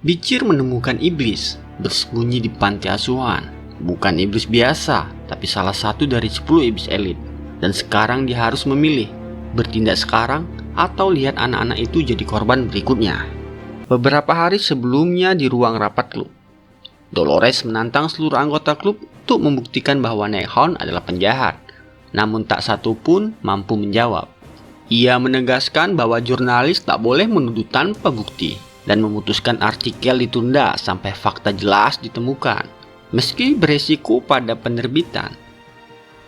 Bicir menemukan iblis bersembunyi di panti asuhan. Bukan iblis biasa, tapi salah satu dari 10 iblis elit. Dan sekarang dia harus memilih, bertindak sekarang atau lihat anak-anak itu jadi korban berikutnya. Beberapa hari sebelumnya di ruang rapat klub, Dolores menantang seluruh anggota klub untuk membuktikan bahwa Nighthawk adalah penjahat. Namun tak satu pun mampu menjawab. Ia menegaskan bahwa jurnalis tak boleh menuduh tanpa bukti dan memutuskan artikel ditunda sampai fakta jelas ditemukan, meski beresiko pada penerbitan.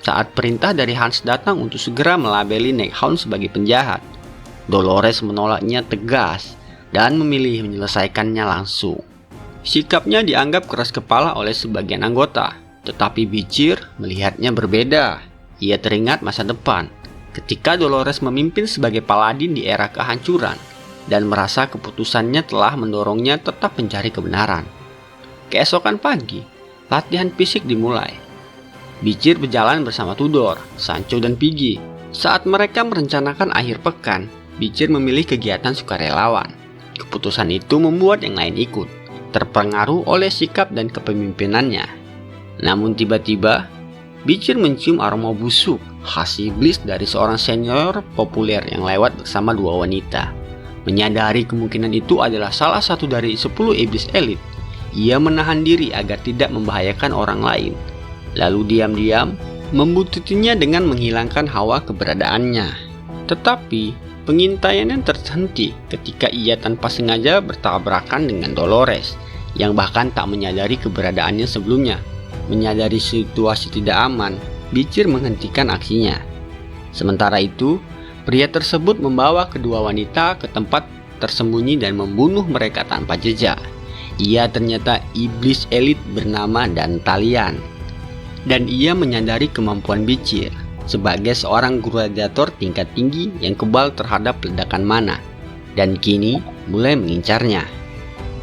Saat perintah dari Hans datang untuk segera melabeli Nighthawk sebagai penjahat, Dolores menolaknya tegas dan memilih menyelesaikannya langsung. Sikapnya dianggap keras kepala oleh sebagian anggota, tetapi Bicir melihatnya berbeda. Ia teringat masa depan, ketika Dolores memimpin sebagai paladin di era kehancuran, dan merasa keputusannya telah mendorongnya tetap mencari kebenaran. Keesokan pagi, latihan fisik dimulai. Bicir berjalan bersama Tudor, Sancho, dan Piggy. Saat mereka merencanakan akhir pekan, Bicir memilih kegiatan sukarelawan. Keputusan itu membuat yang lain ikut, terpengaruh oleh sikap dan kepemimpinannya. Namun tiba-tiba, Bicir mencium aroma busuk khas iblis dari seorang senior populer yang lewat bersama dua wanita. Menyadari kemungkinan itu adalah salah satu dari 10 iblis elit, ia menahan diri agar tidak membahayakan orang lain. Lalu diam-diam membututinya dengan menghilangkan hawa keberadaannya. Tetapi pengintaiannya terhenti ketika ia tanpa sengaja bertabrakan dengan Dolores, yang bahkan tak menyadari keberadaannya sebelumnya. Menyadari situasi tidak aman, Bicir menghentikan aksinya. Sementara itu, pria tersebut membawa kedua wanita ke tempat tersembunyi dan membunuh mereka tanpa jejak. Ia ternyata iblis elit bernama Dantalian. Dan ia menyadari kemampuan Bicir sebagai seorang gladiator tingkat tinggi yang kebal terhadap ledakan mana, dan kini mulai mengincarnya.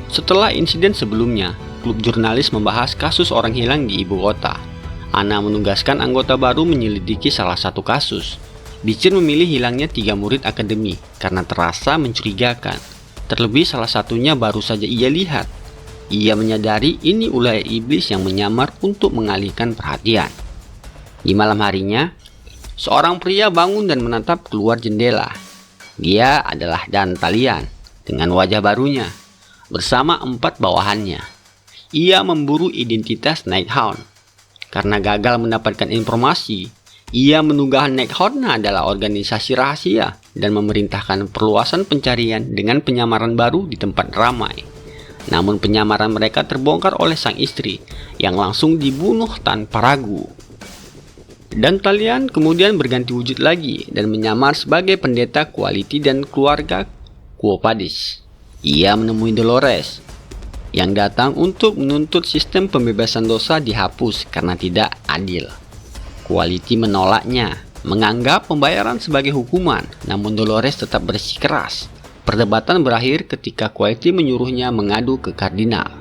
Setelah insiden sebelumnya, klub jurnalis membahas kasus orang hilang di ibu kota. Anna menugaskan anggota baru menyelidiki salah satu kasus. Bicir memilih hilangnya 3 murid akademi karena terasa mencurigakan. Terlebih salah satunya baru saja ia lihat. Ia menyadari ini ulah iblis yang menyamar untuk mengalihkan perhatian. Di malam harinya, seorang pria bangun dan menatap keluar jendela. Dia adalah Dantalian dengan wajah barunya, bersama 4 bawahannya. Ia memburu identitas Nighthawk. Karena gagal mendapatkan informasi, ia menduga Nighthawk adalah organisasi rahasia dan memerintahkan perluasan pencarian dengan penyamaran baru di tempat ramai. Namun penyamaran mereka terbongkar oleh sang istri yang langsung dibunuh tanpa ragu. Dantalian kemudian berganti wujud lagi dan menyamar sebagai pendeta Quality dan keluarga Quo Vadis. Ia menemui Dolores yang datang untuk menuntut sistem pembebasan dosa dihapus karena tidak adil. Quality menolaknya, menganggap pembayaran sebagai hukuman, namun Dolores tetap bersikeras. Perdebatan berakhir ketika Quality menyuruhnya mengadu ke kardinal.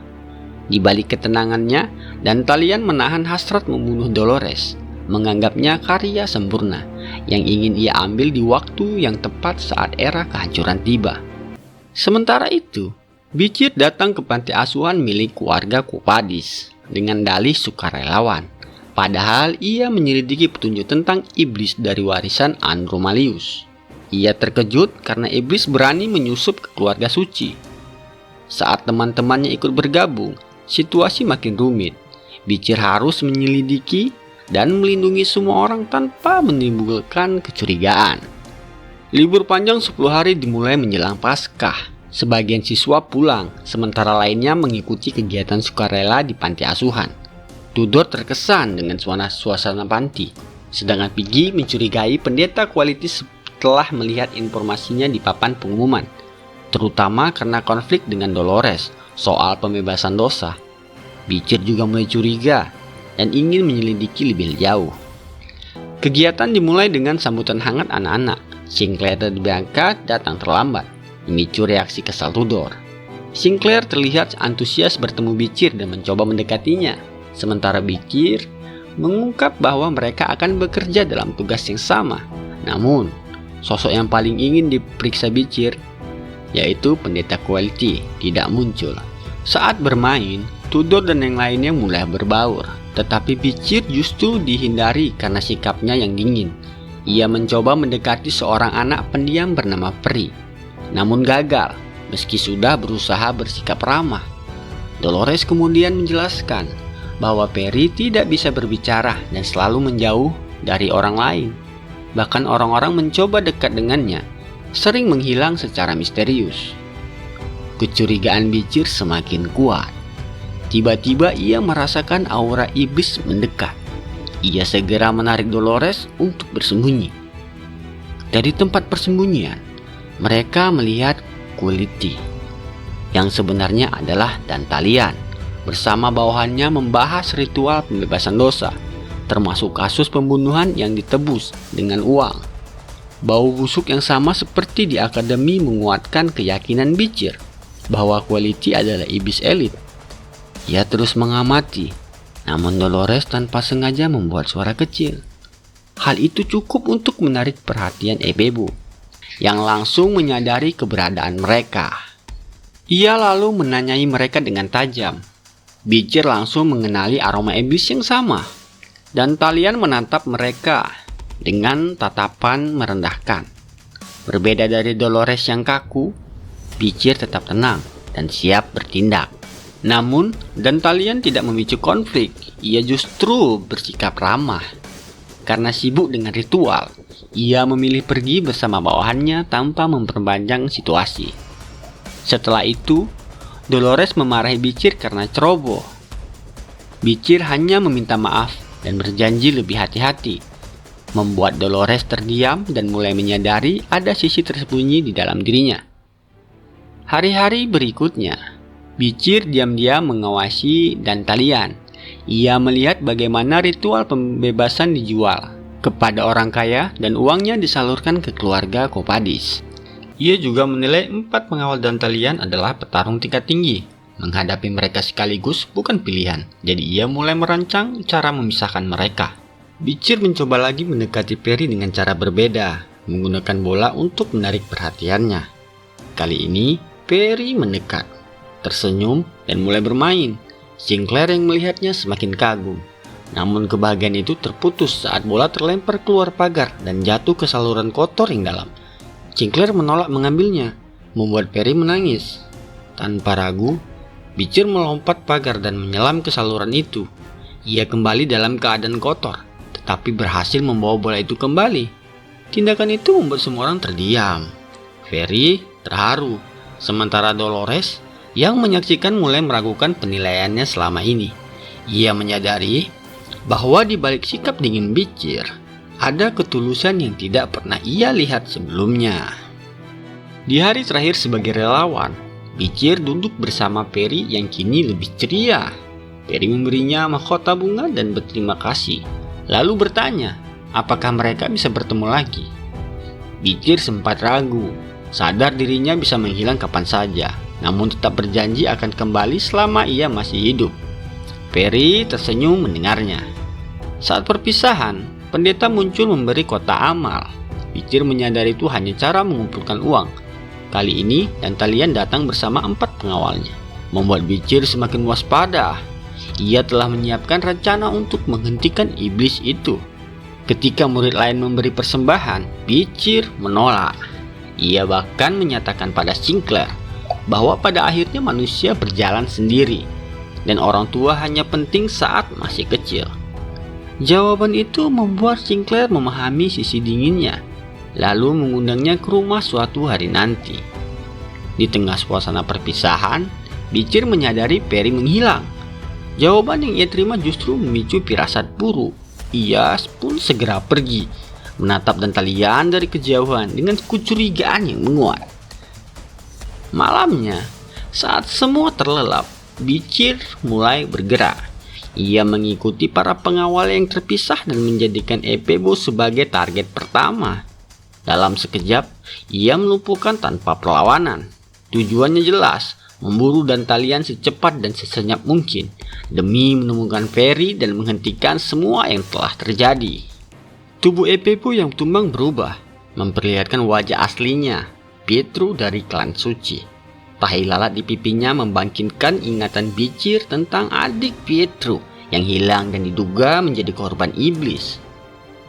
Di balik ketenangannya, Dantalian menahan hasrat membunuh Dolores, menganggapnya karya sempurna yang ingin ia ambil di waktu yang tepat saat era kehancuran tiba. Sementara itu, Bicir datang ke panti asuhan milik keluarga Quo Vadis dengan dalih sukarelawan. Padahal ia menyelidiki petunjuk tentang iblis dari warisan Andromalius. Ia terkejut karena iblis berani menyusup ke keluarga suci. Saat teman-temannya ikut bergabung, situasi makin rumit. Bicir harus menyelidiki dan melindungi semua orang tanpa menimbulkan kecurigaan. Libur panjang 10 hari dimulai menjelang Paskah. Sebagian siswa pulang, sementara lainnya mengikuti kegiatan sukarela di panti asuhan. Tudor terkesan dengan suasana panti, sedangkan Piggy mencurigai pendeta Quality setelah melihat informasinya di papan pengumuman, terutama karena konflik dengan Dolores soal pembebasan dosa. Bicir juga mulai curiga dan ingin menyelidiki lebih jauh. Kegiatan dimulai dengan sambutan hangat anak-anak. Sinclair dan Bianca datang terlambat, memicu reaksi kesal Tudor. Sinclair terlihat antusias bertemu Bicir dan mencoba mendekatinya, sementara Bicir mengungkap bahwa mereka akan bekerja dalam tugas yang sama. Namun, sosok yang paling ingin diperiksa Bicir, yaitu pendeta Quality, tidak muncul. Saat bermain, Tudor dan yang lainnya mulai berbaur, tetapi Bicir justru dihindari karena sikapnya yang dingin. Ia mencoba mendekati seorang anak pendiam bernama Peri, namun gagal meski sudah berusaha bersikap ramah. Dolores kemudian menjelaskan bahwa Peri tidak bisa berbicara dan selalu menjauh dari orang lain. Bahkan orang-orang mencoba dekat dengannya, sering menghilang secara misterius. Kecurigaan Bicir semakin kuat. Tiba-tiba ia merasakan aura iblis mendekat. Ia segera menarik Dolores untuk bersembunyi. Dari tempat persembunyian, mereka melihat Quality, yang sebenarnya adalah Dantalian, bersama bawahannya membahas ritual pembebasan dosa, termasuk kasus pembunuhan yang ditebus dengan uang. Bau busuk yang sama seperti di akademi menguatkan keyakinan Bicir bahwa Quality adalah iblis elit. Ia terus mengamati, namun Dolores tanpa sengaja membuat suara kecil. Hal itu cukup untuk menarik perhatian Ebebo, yang langsung menyadari keberadaan mereka. Ia lalu menanyai mereka dengan tajam. Bicir langsung mengenali aroma iblis yang sama, dan Talian menatap mereka dengan tatapan merendahkan. Berbeda dari Dolores yang kaku, Bicir tetap tenang dan siap bertindak. Namun, Dantalian tidak memicu konflik. Ia justru bersikap ramah. Karena sibuk dengan ritual, ia memilih pergi bersama bawahannya tanpa memperpanjang situasi. Setelah itu, Dolores memarahi Bicir karena ceroboh. Bicir hanya meminta maaf dan berjanji lebih hati-hati, membuat Dolores terdiam dan mulai menyadari ada sisi tersembunyi di dalam dirinya. Hari-hari berikutnya, Bicir diam-diam mengawasi Dantalian. Ia melihat bagaimana ritual pembebasan dijual kepada orang kaya dan uangnya disalurkan ke keluarga Kopadis. Ia juga menilai 4 pengawal Dantalian adalah petarung tingkat tinggi. Menghadapi mereka sekaligus bukan pilihan, jadi ia mulai merancang cara memisahkan mereka. Bicir mencoba lagi mendekati Peri dengan cara berbeda, menggunakan bola untuk menarik perhatiannya. Kali ini, Peri mendekat, tersenyum, dan mulai bermain. Sinclair yang melihatnya semakin kagum. Namun kebahagiaan itu terputus saat bola terlempar keluar pagar dan jatuh ke saluran kotor yang dalam. Sinclair menolak mengambilnya, membuat Peri menangis. Tanpa ragu, Bicir melompat pagar dan menyelam ke saluran itu. Ia kembali dalam keadaan kotor, tetapi berhasil membawa bola itu kembali. Tindakan itu membuat semua orang terdiam. Peri terharu, sementara Dolores yang menyaksikan mulai meragukan penilaiannya selama ini. Ia menyadari bahwa di balik sikap dingin Bicir, ada ketulusan yang tidak pernah ia lihat sebelumnya. Di hari terakhir sebagai relawan, Bicir duduk bersama Peri yang kini lebih ceria. Peri memberinya mahkota bunga dan berterima kasih, lalu bertanya apakah mereka bisa bertemu lagi. Bicir sempat ragu, sadar dirinya bisa menghilang kapan saja, namun tetap berjanji akan kembali selama ia masih hidup. Peri tersenyum mendengarnya. Saat perpisahan, pendeta muncul memberi kotak amal. Bicir menyadari itu hanya cara mengumpulkan uang. Kali ini Dantalian datang bersama 4 pengawalnya, membuat Bicir semakin waspada. Ia telah menyiapkan rencana untuk menghentikan iblis itu. Ketika murid lain memberi persembahan, Bicir menolak. Ia bahkan menyatakan pada Sinclair bahwa pada akhirnya manusia berjalan sendiri dan orang tua hanya penting saat masih kecil. Jawaban itu membuat Sinclair memahami sisi dinginnya, lalu mengundangnya ke rumah suatu hari nanti. Di tengah suasana perpisahan, Bicir menyadari Peri menghilang. Jawaban yang ia terima justru memicu firasat buruk. Ia pun segera pergi, menatap Dantalian dari kejauhan dengan kecurigaan yang menguat. Malamnya, saat semua terlelap, Bicir mulai bergerak. Ia mengikuti para pengawal yang terpisah dan menjadikan Ebebo sebagai target pertama. Dalam sekejap, ia melumpuhkan tanpa perlawanan. Tujuannya jelas, memburu Dantalian secepat dan sesenyap mungkin, demi menemukan Peri dan menghentikan semua yang telah terjadi. Tubuh Ebebo yang tumbang berubah, memperlihatkan wajah aslinya, Pietro dari klan suci. Tahi lalat di pipinya membangkitkan ingatan Bicir tentang adik Pietro yang hilang dan diduga menjadi korban iblis.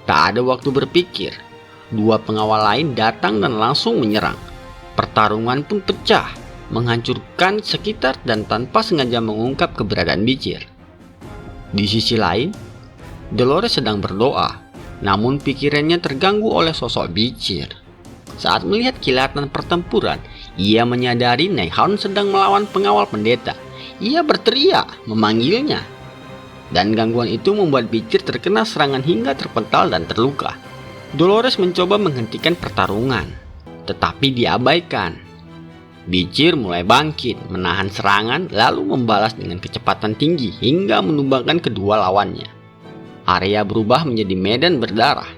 Tak ada waktu berpikir. Dua pengawal lain datang dan langsung menyerang. Pertarungan pun pecah, menghancurkan sekitar dan tanpa sengaja mengungkap keberadaan Bicir. Di sisi lain, Dolores sedang berdoa, namun pikirannya terganggu oleh sosok Bicir. Saat melihat kilatan pertempuran, ia menyadari Nihon sedang melawan pengawal pendeta. Ia berteriak, memanggilnya. Dan gangguan itu membuat Bicir terkena serangan hingga terpental dan terluka. Dolores mencoba menghentikan pertarungan, tetapi diabaikan. Bicir mulai bangkit, menahan serangan, lalu membalas dengan kecepatan tinggi hingga menumbangkan kedua lawannya. Area berubah menjadi medan berdarah.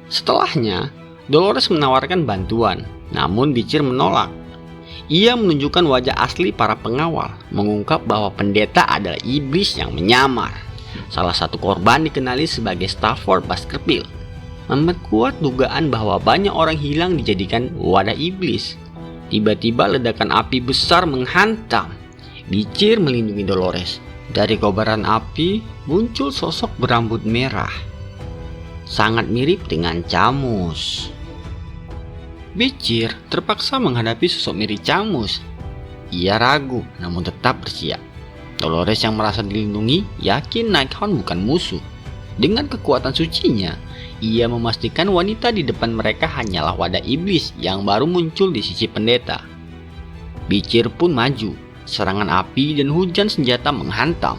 Setelahnya, Dolores menawarkan bantuan, namun Bicir menolak. Ia menunjukkan wajah asli para pengawal, mengungkap bahwa pendeta adalah iblis yang menyamar. Salah satu korban dikenali sebagai Stafford Baskerville, memperkuat dugaan bahwa banyak orang hilang dijadikan wadah iblis. Tiba-tiba ledakan api besar menghantam. Bicir melindungi Dolores. Dari kobaran api muncul sosok berambut merah, sangat mirip dengan Camus. Bicir terpaksa menghadapi sosok mirip Camus. Ia ragu namun tetap bersiap. Dolores yang merasa dilindungi yakin Nihon bukan musuh. Dengan kekuatan sucinya, ia memastikan wanita di depan mereka hanyalah wadah iblis yang baru muncul di sisi pendeta. Bicir pun maju. Serangan api dan hujan senjata menghantam.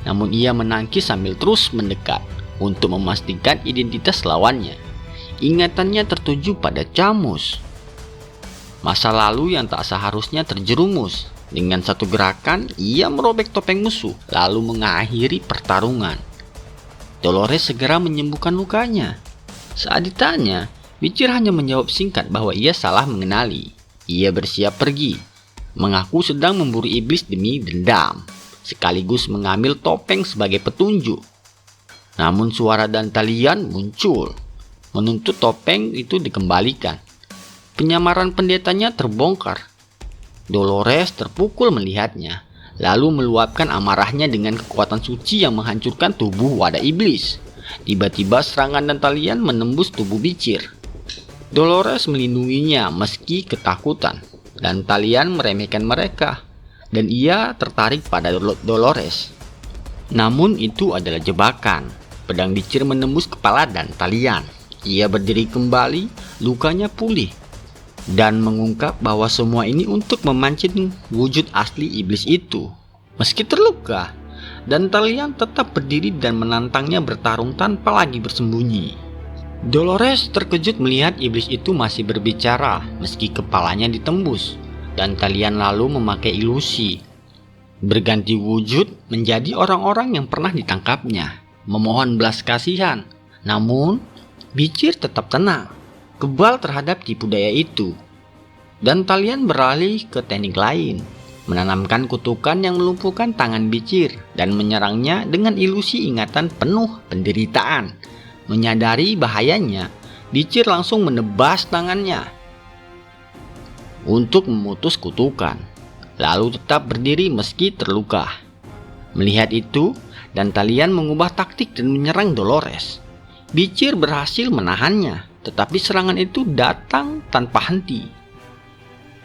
Namun ia menangkis sambil terus mendekat untuk memastikan identitas lawannya. Ingatannya tertuju pada Camus. Masa lalu yang tak seharusnya terjerumus. Dengan satu gerakan, ia merobek topeng musuh lalu mengakhiri pertarungan. Dolores segera menyembuhkan lukanya. Saat ditanya, Bicir hanya menjawab singkat bahwa ia salah mengenali. Ia bersiap pergi, mengaku sedang memburu iblis demi dendam, sekaligus mengambil topeng sebagai petunjuk. Namun suara dan talian muncul, menuntut topeng itu dikembalikan. Penyamaran pendetanya terbongkar. Dolores terpukul melihatnya, lalu meluapkan amarahnya dengan kekuatan suci yang menghancurkan tubuh wadah iblis. Tiba-tiba serangan dan talian menembus tubuh Bicir. Dolores melindunginya meski ketakutan, dan talian meremehkan mereka, dan ia tertarik pada Dolores. Namun itu adalah jebakan. Pedang Bicir menembus kepala dan talian. Ia berdiri kembali, lukanya pulih, dan mengungkap bahwa semua ini untuk memancing wujud asli iblis itu. Meski terluka, dan talian tetap berdiri dan menantangnya bertarung tanpa lagi bersembunyi. Dolores terkejut melihat iblis itu masih berbicara meski kepalanya ditembus, dan talian lalu memakai ilusi, berganti wujud menjadi orang-orang yang pernah ditangkapnya, memohon belas kasihan. Namun Bicir tetap tenang, kebal terhadap tipu daya itu. Dan talian beralih ke teknik lain, menanamkan kutukan yang melumpuhkan tangan Bicir dan menyerangnya dengan ilusi ingatan penuh penderitaan. Menyadari bahayanya, Bicir langsung menebas tangannya untuk memutus kutukan, lalu tetap berdiri meski terluka. Melihat itu, dan talian mengubah taktik dan menyerang Dolores. Bicir berhasil menahannya, tetapi serangan itu datang tanpa henti.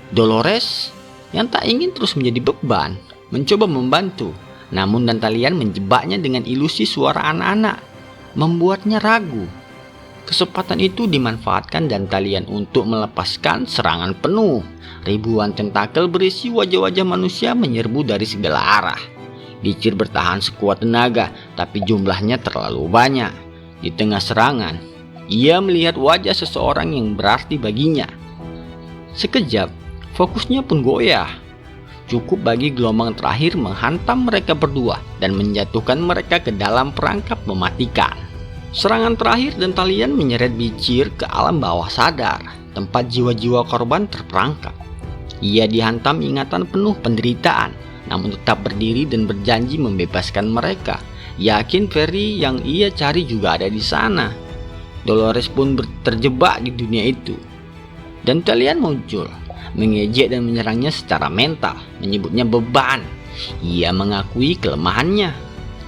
Dolores yang tak ingin terus menjadi beban mencoba membantu, namun dan talian menjebaknya dengan ilusi suara anak-anak, membuatnya ragu. Kesempatan itu dimanfaatkan dan talian untuk melepaskan serangan penuh. Ribuan tentakel berisi wajah-wajah manusia menyerbu dari segala arah. Bicir bertahan sekuat tenaga, tapi jumlahnya terlalu banyak. Di tengah serangan, ia melihat wajah seseorang yang berarti baginya. Sekejap, fokusnya pun goyah. Cukup bagi gelombang terakhir menghantam mereka berdua dan menjatuhkan mereka ke dalam perangkap mematikan. Serangan terakhir dan talian menyeret Bicir ke alam bawah sadar, tempat jiwa-jiwa korban terperangkap. Ia dihantam ingatan penuh penderitaan, namun tetap berdiri dan berjanji membebaskan mereka. Yakin Ferry yang ia cari juga ada di sana. Dolores pun terjebak di dunia itu. Dan talian muncul, mengejek dan menyerangnya secara mental, menyebutnya beban. Ia mengakui kelemahannya,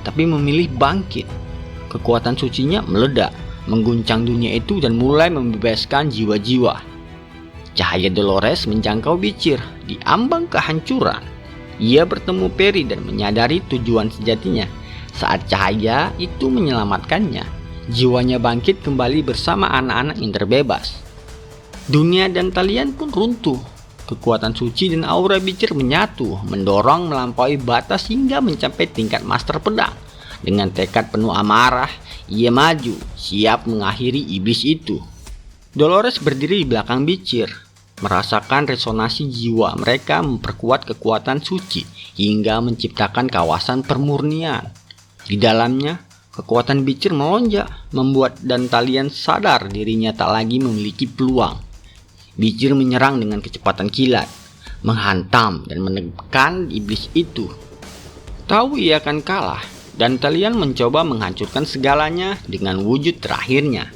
tapi memilih bangkit. Kekuatan sucinya meledak, mengguncang dunia itu dan mulai membebaskan jiwa-jiwa. Cahaya Dolores menjangkau Bitchir di ambang kehancuran. Ia bertemu Perry dan menyadari tujuan sejatinya. Saat cahaya itu menyelamatkannya, jiwanya bangkit kembali bersama anak-anak yang terbebas. Dunia dan talian pun runtuh. Kekuatan suci dan aura Bitchir menyatu, mendorong melampaui batas hingga mencapai tingkat master pedang. Dengan tekad penuh amarah, ia maju, siap mengakhiri iblis itu. Dolores berdiri di belakang Bitchir, merasakan resonansi jiwa mereka memperkuat kekuatan suci hingga menciptakan kawasan permurnian. Di dalamnya, kekuatan Bitchir melonjak, membuat Dantalian sadar dirinya tak lagi memiliki peluang. Bitchir menyerang dengan kecepatan kilat, menghantam dan menekan iblis itu. Tahu ia akan kalah, Dantalian mencoba menghancurkan segalanya dengan wujud terakhirnya.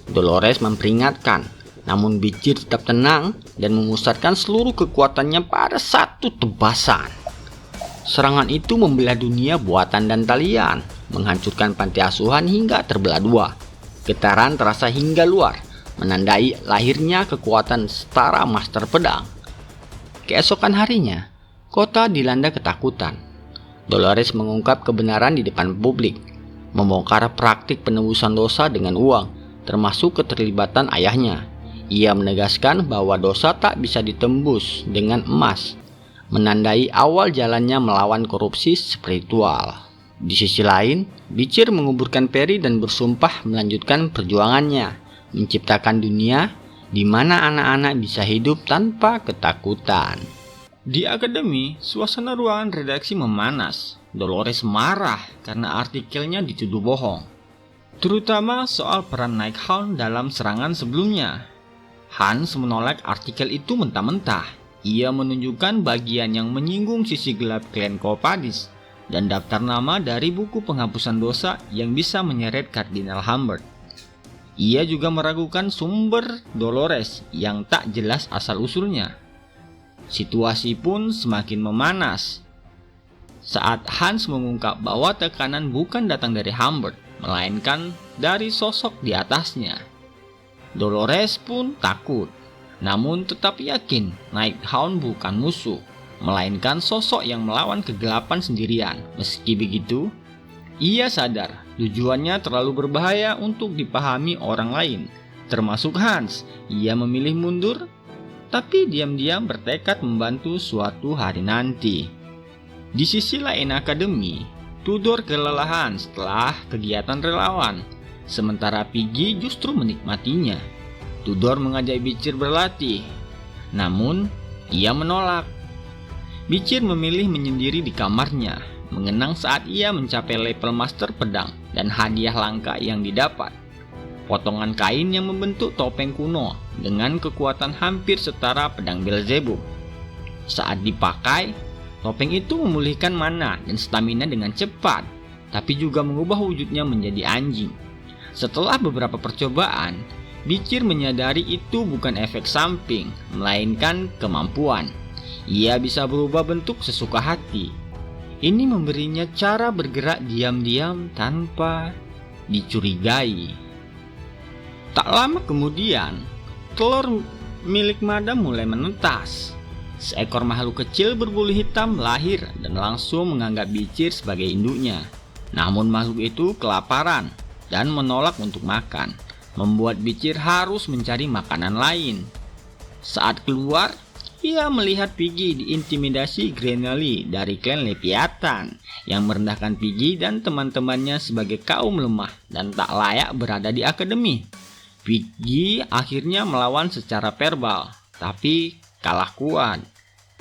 Dolores memperingatkan, namun Bitchir tetap tenang dan memusatkan seluruh kekuatannya pada satu tebasan. Serangan itu membelah dunia buatan Dantalian, menghancurkan panti asuhan hingga terbelah dua. Getaran terasa hingga luar, menandai lahirnya kekuatan setara master pedang. Keesokan harinya, kota dilanda ketakutan. Dolores mengungkap kebenaran di depan publik, membongkar praktik penebusan dosa dengan uang, termasuk keterlibatan ayahnya. Ia menegaskan bahwa dosa tak bisa ditembus dengan emas, menandai awal jalannya melawan korupsi spiritual. Di sisi lain, Bitchir menguburkan Perry dan bersumpah melanjutkan perjuangannya, menciptakan dunia di mana anak-anak bisa hidup tanpa ketakutan. Di akademi, suasana ruangan redaksi memanas. Dolores marah karena artikelnya dituduh bohong, terutama soal peran Nighthound dalam serangan sebelumnya. Hans menolak artikel itu mentah-mentah. Ia menunjukkan bagian yang menyinggung sisi gelap klan Copadis dan daftar nama dari buku penghapusan dosa yang bisa menyeret Kardinal Humbert. Ia juga meragukan sumber Dolores yang tak jelas asal-usulnya. Situasi pun semakin memanas saat Hans mengungkap bahwa tekanan bukan datang dari Humbert, melainkan dari sosok di atasnya. Dolores pun takut, namun tetap yakin Nighthound bukan musuh, melainkan sosok yang melawan kegelapan sendirian. Meski begitu, ia sadar tujuannya terlalu berbahaya untuk dipahami orang lain, termasuk Hans. Ia memilih mundur, tapi diam-diam bertekad membantu suatu hari nanti. Di sisi lain akademi, Tudor kelelahan setelah kegiatan relawan, sementara Piggy justru menikmatinya. Tudor mengajak Bitchir berlatih, namun ia menolak. Bitchir memilih menyendiri di kamarnya, mengenang saat ia mencapai level master pedang dan hadiah langka yang didapat. Potongan kain yang membentuk topeng kuno dengan kekuatan hampir setara pedang Beelzebub. Saat dipakai, topeng itu memulihkan mana dan stamina dengan cepat, tapi juga mengubah wujudnya menjadi anjing. Setelah beberapa percobaan, Bitchir menyadari itu bukan efek samping, melainkan kemampuan. Ia bisa berubah bentuk sesuka hati. Ini memberinya cara bergerak diam-diam tanpa dicurigai. Tak lama kemudian, telur milik Madam mulai menetas. Seekor makhluk kecil berbulu hitam lahir dan langsung menganggap Bitchir sebagai induknya. Namun makhluk itu kelaparan dan menolak untuk makan, membuat Bitchir harus mencari makanan lain. Saat keluar, ia melihat Piggy diintimidasi Grenally dari klan Leviathan yang merendahkan Piggy dan teman-temannya sebagai kaum lemah dan tak layak berada di akademi. Piggy akhirnya melawan secara verbal, tapi kalah kuat.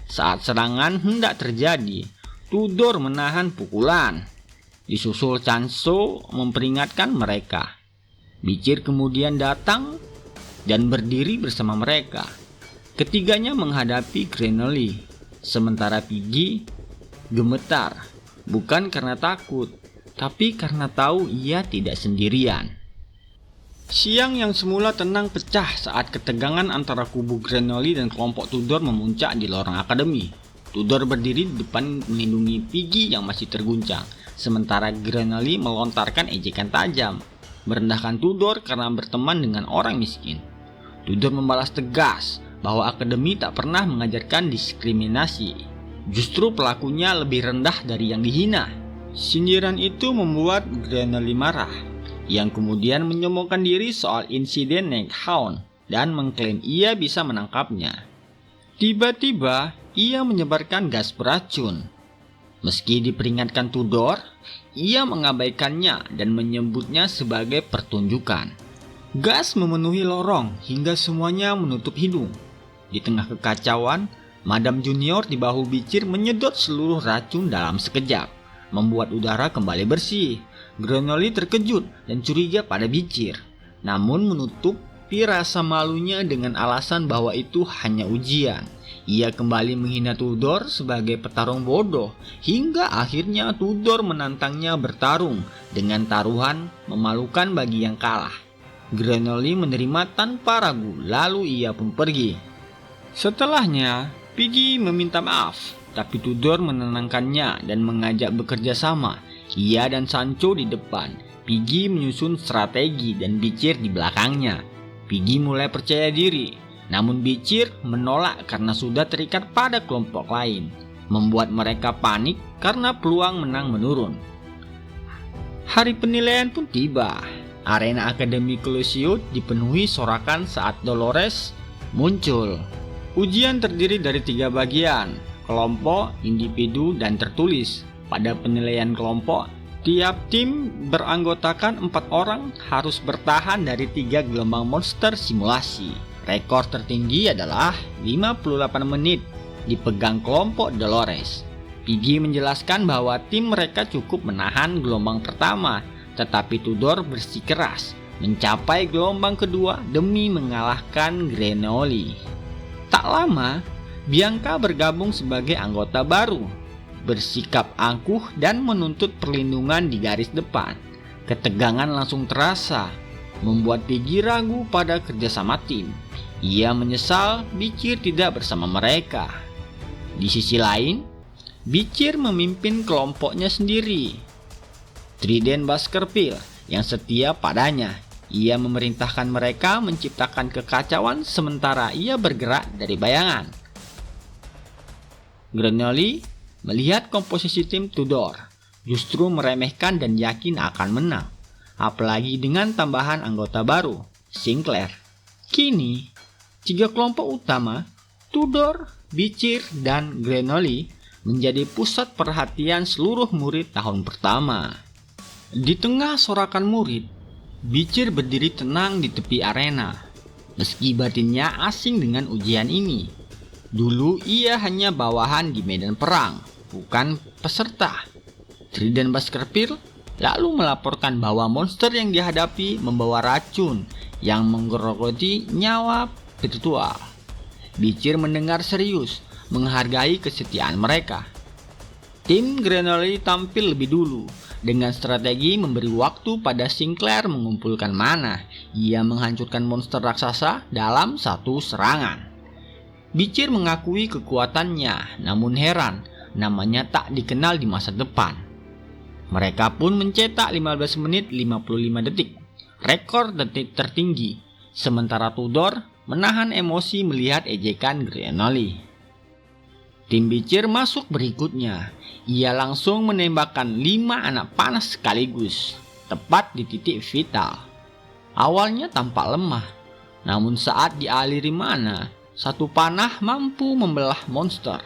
Saat serangan hendak terjadi, Tudor menahan pukulan. Disusul Chanso memperingatkan mereka. Bitchir kemudian datang dan berdiri bersama mereka. Ketiganya menghadapi Grenally, sementara Piggy gemetar, bukan karena takut, tapi karena tahu ia tidak sendirian. Siang yang semula tenang pecah saat ketegangan antara kubu Grenoli dan kelompok Tudor memuncak di lorong akademi. Tudor berdiri di depan melindungi Piggy yang masih terguncang, sementara Grenoli melontarkan ejekan tajam, merendahkan Tudor karena berteman dengan orang miskin. Tudor membalas tegas bahwa akademi tak pernah mengajarkan diskriminasi. Justru pelakunya lebih rendah dari yang dihina. Sindiran itu membuat Grenoli marah, yang kemudian menyombongkan diri soal insiden Neckhound dan mengklaim ia bisa menangkapnya. Tiba-tiba, ia menyebarkan gas beracun. Meski diperingatkan Tudor, ia mengabaikannya dan menyebutnya sebagai pertunjukan. Gas memenuhi lorong hingga semuanya menutup hidung. Di tengah kekacauan, Madam Junior di bahu Bicir menyedot seluruh racun dalam sekejap, membuat udara kembali bersih. Grenoli terkejut dan curiga pada Bicir, namun menutupi rasa malunya dengan alasan bahwa itu hanya ujian. Ia kembali menghina Tudor sebagai petarung bodoh, hingga akhirnya Tudor menantangnya bertarung dengan taruhan memalukan bagi yang kalah. Grenoli menerima tanpa ragu, lalu ia pun pergi. Setelahnya, Piggy meminta maaf, tapi Tudor menenangkannya dan mengajak bekerja sama. Ia dan Sancho di depan, Piggy menyusun strategi dan Bicir di belakangnya. Piggy mulai percaya diri, namun Bicir menolak karena sudah terikat pada kelompok lain, membuat mereka panik karena peluang menang menurun. Hari penilaian pun tiba. Arena Akademi Colosseum dipenuhi sorakan saat Dolores muncul. Ujian terdiri dari 3 bagian, kelompok, individu, dan tertulis. Pada penilaian kelompok, tiap tim beranggotakan 4 orang harus bertahan dari 3 gelombang monster simulasi. Rekor tertinggi adalah 58 menit dipegang kelompok Dolores. Piggy menjelaskan bahwa tim mereka cukup menahan gelombang pertama, tetapi Tudor bersikeras mencapai gelombang kedua demi mengalahkan Grenoli. Tak lama, Bianca bergabung sebagai anggota baru, bersikap angkuh dan menuntut perlindungan di garis depan. Ketegangan langsung terasa, membuat Piggy ragu pada kerjasama tim. Ia menyesal Bicir tidak bersama mereka. Di sisi lain, Bicir memimpin kelompoknya sendiri. Trident Baskerville yang setia padanya. Ia memerintahkan mereka menciptakan kekacauan sementara ia bergerak dari bayangan. Grenoli melihat komposisi tim Tudor, justru meremehkan dan yakin akan menang. Apalagi dengan tambahan anggota baru, Sinclair. Kini, 3 kelompok utama, Tudor, Bicir, dan Grenoli menjadi pusat perhatian seluruh murid tahun pertama. Di tengah sorakan murid, Bicir berdiri tenang di tepi arena. Meski batinnya asing dengan ujian ini. Dulu ia hanya bawahan di medan perang, bukan peserta. Trident Baskerville lalu melaporkan bahwa monster yang dihadapi membawa racun yang menggerogoti nyawa virtual. Bicir mendengar serius, menghargai kesetiaan mereka. Tim Grenoli tampil lebih dulu dengan strategi memberi waktu pada Sinclair mengumpulkan mana. Ia menghancurkan monster raksasa dalam satu serangan. Bicir mengakui kekuatannya, namun heran, namanya tak dikenal di masa depan. Mereka pun mencetak 15 menit 55 detik, rekor detik tertinggi, sementara Tudor menahan emosi melihat ejekan Grenoli. Tim Bicir masuk berikutnya. Ia langsung menembakkan 5 anak panas sekaligus, tepat di titik vital. Awalnya tampak lemah, namun saat dialiri mana, satu panah mampu membelah monster.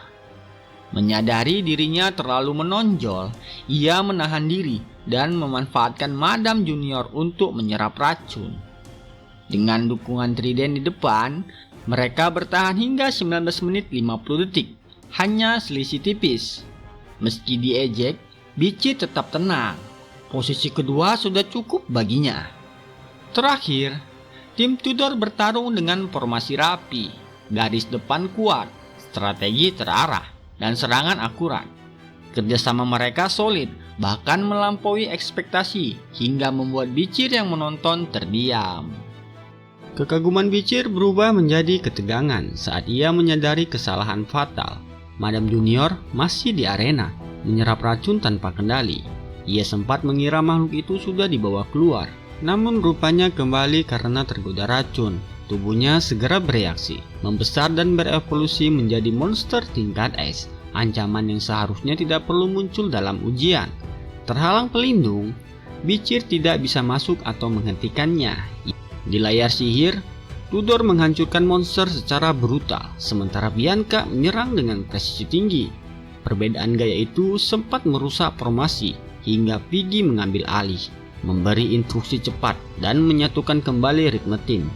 Menyadari dirinya terlalu menonjol, ia menahan diri dan memanfaatkan Madam Junior untuk menyerap racun. Dengan dukungan Trident di depan, mereka bertahan hingga 19 menit 50 detik, hanya selisih tipis. Meski diejek, Bicir tetap tenang. Posisi kedua sudah cukup baginya. Terakhir, tim Tudor bertarung dengan formasi rapi, garis depan kuat, strategi terarah, dan serangan akurat. Kerjasama mereka solid, bahkan melampaui ekspektasi, hingga membuat Bicir yang menonton terdiam. Kekaguman Bicir berubah menjadi ketegangan saat ia menyadari kesalahan fatal. Madam Junior masih di arena, menyerap racun tanpa kendali. Ia sempat mengira makhluk itu sudah dibawa keluar, namun rupanya kembali karena tergoda racun. Tubuhnya segera bereaksi, membesar dan berevolusi menjadi monster tingkat es. Ancaman yang seharusnya tidak perlu muncul dalam ujian. Terhalang pelindung, Bicir tidak bisa masuk atau menghentikannya. Di layar sihir, Tudor menghancurkan monster secara brutal, sementara Bianca menyerang dengan presisi tinggi. Perbedaan gaya itu sempat merusak formasi, hingga Piggy mengambil alih, memberi instruksi cepat, dan menyatukan kembali ritme tim.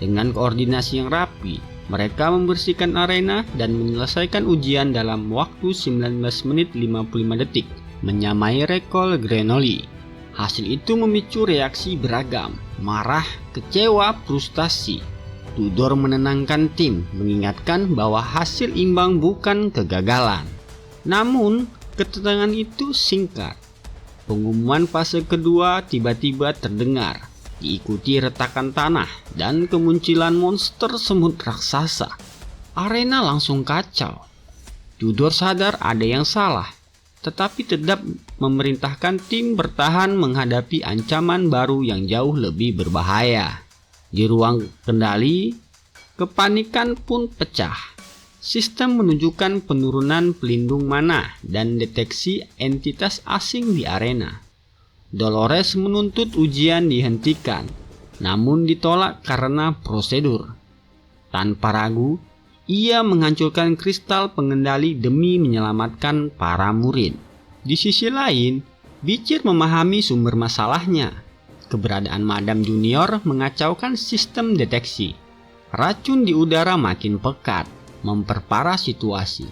Dengan koordinasi yang rapi, mereka membersihkan arena dan menyelesaikan ujian dalam waktu 19 menit 55 detik, menyamai rekor Grenoli. Hasil itu memicu reaksi beragam, marah, kecewa, frustasi. Tudor menenangkan tim, mengingatkan bahwa hasil imbang bukan kegagalan. Namun, ketenangan itu singkat. Pengumuman fase kedua tiba-tiba terdengar, diikuti retakan tanah dan kemunculan monster semut raksasa. Arena langsung kacau. Tudor sadar ada yang salah, tetapi tetap memerintahkan tim bertahan menghadapi ancaman baru yang jauh lebih berbahaya. Di ruang kendali, kepanikan pun pecah. Sistem menunjukkan penurunan pelindung mana dan deteksi entitas asing di arena. Dolores menuntut ujian dihentikan, namun ditolak karena prosedur. Tanpa ragu, ia menghancurkan kristal pengendali demi menyelamatkan para murid. Di sisi lain, Bicir memahami sumber masalahnya. Keberadaan Madam Junior mengacaukan sistem deteksi. Racun di udara makin pekat, memperparah situasi.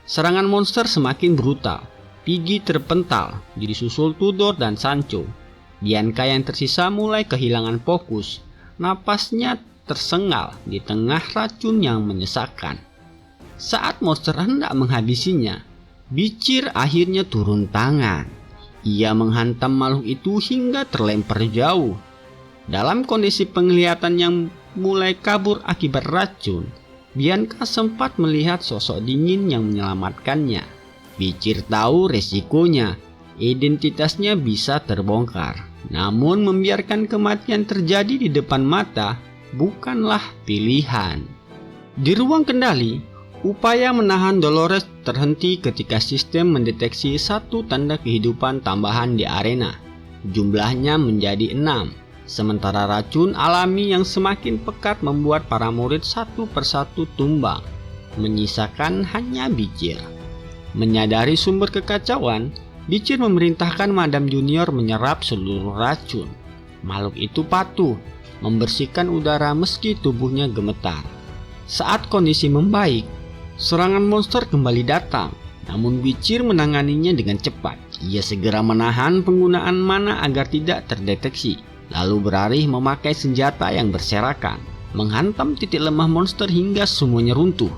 Serangan monster semakin brutal. Piggy terpental, disusul Tudor dan Sancho. Bianca yang tersisa mulai kehilangan fokus. Napasnya tersengal di tengah racun yang menyesakkan. Saat monster hendak menghabisinya, Bicir akhirnya turun tangan. Ia menghantam makhluk itu hingga terlempar jauh. Dalam kondisi penglihatan yang mulai kabur akibat racun, Bianca sempat melihat sosok dingin yang menyelamatkannya. Bicir tahu resikonya, identitasnya bisa terbongkar. Namun membiarkan kematian terjadi di depan mata bukanlah pilihan. Di ruang kendali, upaya menahan Dolores terhenti ketika sistem mendeteksi satu tanda kehidupan tambahan di arena. Jumlahnya menjadi 6, sementara racun alami yang semakin pekat membuat para murid satu persatu tumbang, menyisakan hanya Bicir. Menyadari sumber kekacauan, Bicir memerintahkan Madam Junior menyerap seluruh racun. Makhluk itu patuh, membersihkan udara meski tubuhnya gemetar. Saat kondisi membaik, serangan monster kembali datang, namun Bicir menanganinya dengan cepat. Ia segera menahan penggunaan mana agar tidak terdeteksi, lalu beralih memakai senjata yang berserakan, menghantam titik lemah monster hingga semuanya runtuh.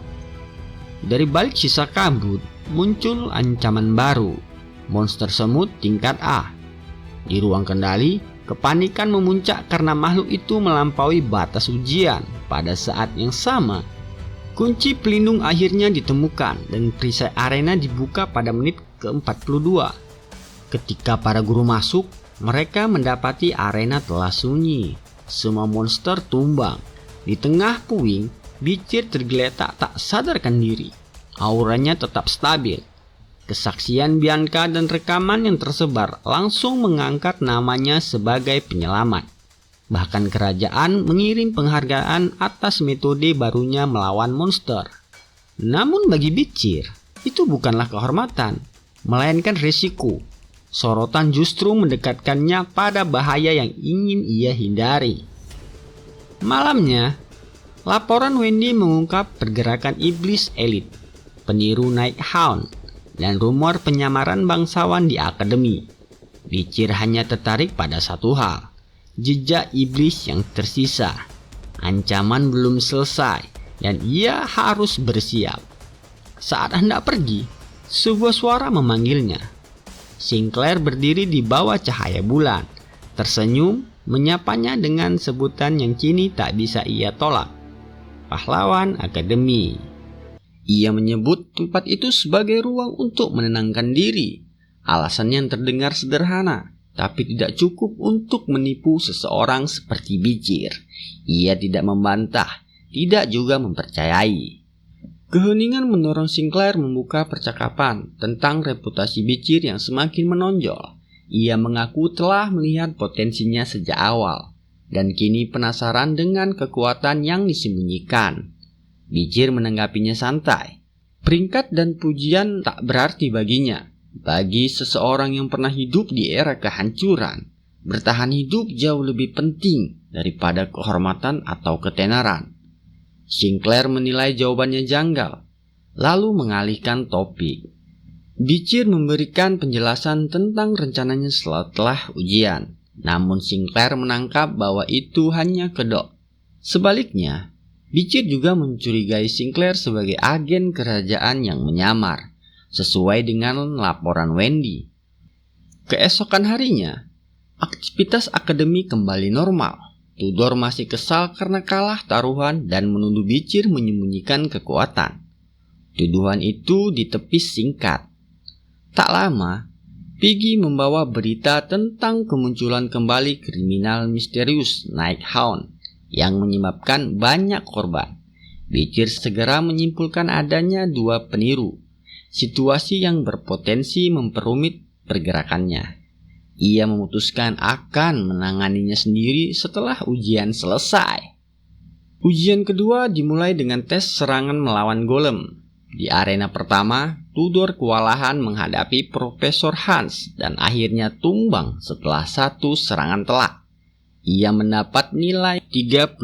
Dari balik sisa kabut, muncul ancaman baru, monster semut tingkat A. Di ruang kendali, kepanikan memuncak karena makhluk itu melampaui batas ujian. Pada saat yang sama, kunci pelindung akhirnya ditemukan dan perisai arena dibuka pada menit ke-42. Ketika para guru masuk, mereka mendapati arena telah sunyi. Semua monster tumbang. Di tengah puing, Bicir tergeletak tak sadarkan diri. Auranya tetap stabil. Kesaksian Bianca dan rekaman yang tersebar langsung mengangkat namanya sebagai penyelamat. Bahkan kerajaan mengirim penghargaan atas metode barunya melawan monster. Namun bagi Bicir, itu bukanlah kehormatan, melainkan risiko. Sorotan justru mendekatkannya pada bahaya yang ingin ia hindari. Malamnya, laporan Wendy mengungkap pergerakan iblis elit, peniru Nighthound, dan rumor penyamaran bangsawan di akademi. Bicir hanya tertarik pada satu hal, jejak iblis yang tersisa. Ancaman belum selesai dan ia harus bersiap. Saat hendak pergi, Sebuah suara memanggilnya. Sinclair berdiri di bawah cahaya bulan, tersenyum, menyapanya dengan sebutan yang kini tak bisa ia tolak. Pahlawan Akademi. Ia menyebut tempat itu sebagai ruang untuk menenangkan diri. Alasan yang terdengar sederhana, tapi tidak cukup untuk menipu seseorang seperti Bijir. Ia tidak membantah, tidak juga mempercayai. Keheningan mendorong Sinclair membuka percakapan tentang reputasi Bijir yang semakin menonjol. Ia mengaku telah melihat potensinya sejak awal, dan kini penasaran dengan kekuatan yang disembunyikan. Bijir menanggapinya santai. Peringkat dan pujian tak berarti baginya. Bagi seseorang yang pernah hidup di era kehancuran, bertahan hidup jauh lebih penting daripada kehormatan atau ketenaran. Sinclair menilai jawabannya janggal, lalu mengalihkan topik. Bijir memberikan penjelasan tentang rencananya setelah ujian, namun Sinclair menangkap bahwa itu hanya kedok. Sebaliknya, Bijir juga mencurigai Sinclair sebagai agen kerajaan yang menyamar, sesuai dengan laporan Wendy. Keesokan harinya, aktivitas akademi kembali normal. Tudor masih kesal karena kalah taruhan dan menuduh Bijir menyembunyikan kekuatan. Tuduhan itu ditepis singkat. Tak lama, Piggy membawa berita tentang kemunculan kembali kriminal misterius Nighthound yang menyebabkan banyak korban. Bijir segera menyimpulkan adanya dua peniru, situasi yang berpotensi memperumit pergerakannya. Ia memutuskan akan menanganinya sendiri setelah ujian selesai. Ujian kedua dimulai dengan tes serangan melawan golem. Di arena pertama, Tudor kewalahan menghadapi Profesor Hans dan akhirnya tumbang setelah satu serangan telak. Ia mendapat nilai 35,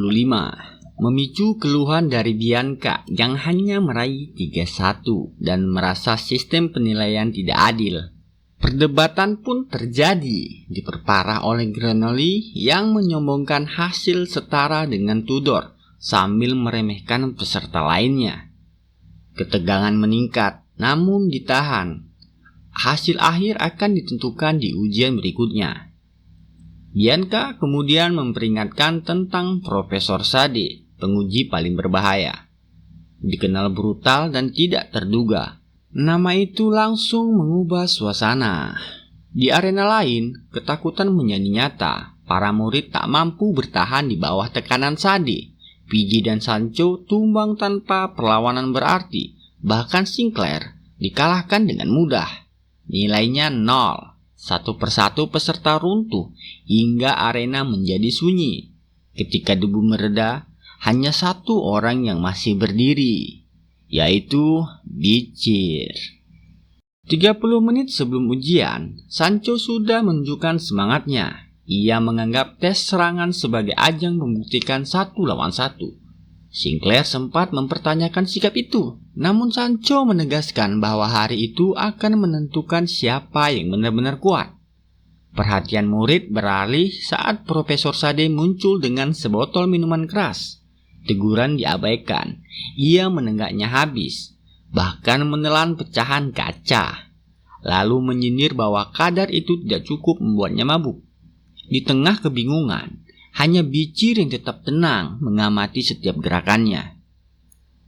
memicu keluhan dari Bianca yang hanya meraih 31 dan merasa sistem penilaian tidak adil. Perdebatan pun terjadi, diperparah oleh Granoli yang menyombongkan hasil setara dengan Tudor sambil meremehkan peserta lainnya. Ketegangan meningkat, namun ditahan. Hasil akhir akan ditentukan di ujian berikutnya. Bianca kemudian memperingatkan tentang Profesor Sade, penguji paling berbahaya. Dikenal brutal dan tidak terduga. Nama itu langsung mengubah suasana. Di arena lain, ketakutan menjadi nyata. Para murid tak mampu bertahan di bawah tekanan Sade. Piggy dan Sancho tumbang tanpa perlawanan berarti. Bahkan Sinclair dikalahkan dengan mudah. Nilainya 0. Satu persatu peserta runtuh hingga arena menjadi sunyi. Ketika debu mereda, hanya satu orang yang masih berdiri, yaitu Bijir. 30 menit sebelum ujian, Sancho sudah menunjukkan semangatnya. Ia menganggap tes serangan sebagai ajang membuktikan 1 lawan 1. Sinclair sempat mempertanyakan sikap itu, namun Sancho menegaskan bahwa hari itu akan menentukan siapa yang benar-benar kuat. Perhatian murid beralih saat Profesor Sade muncul dengan sebotol minuman keras. Teguran diabaikan, ia menenggaknya habis, bahkan menelan pecahan kaca, lalu menyindir bahwa kadar itu tidak cukup membuatnya mabuk. Di tengah kebingungan, hanya Bijir yang tetap tenang mengamati setiap gerakannya.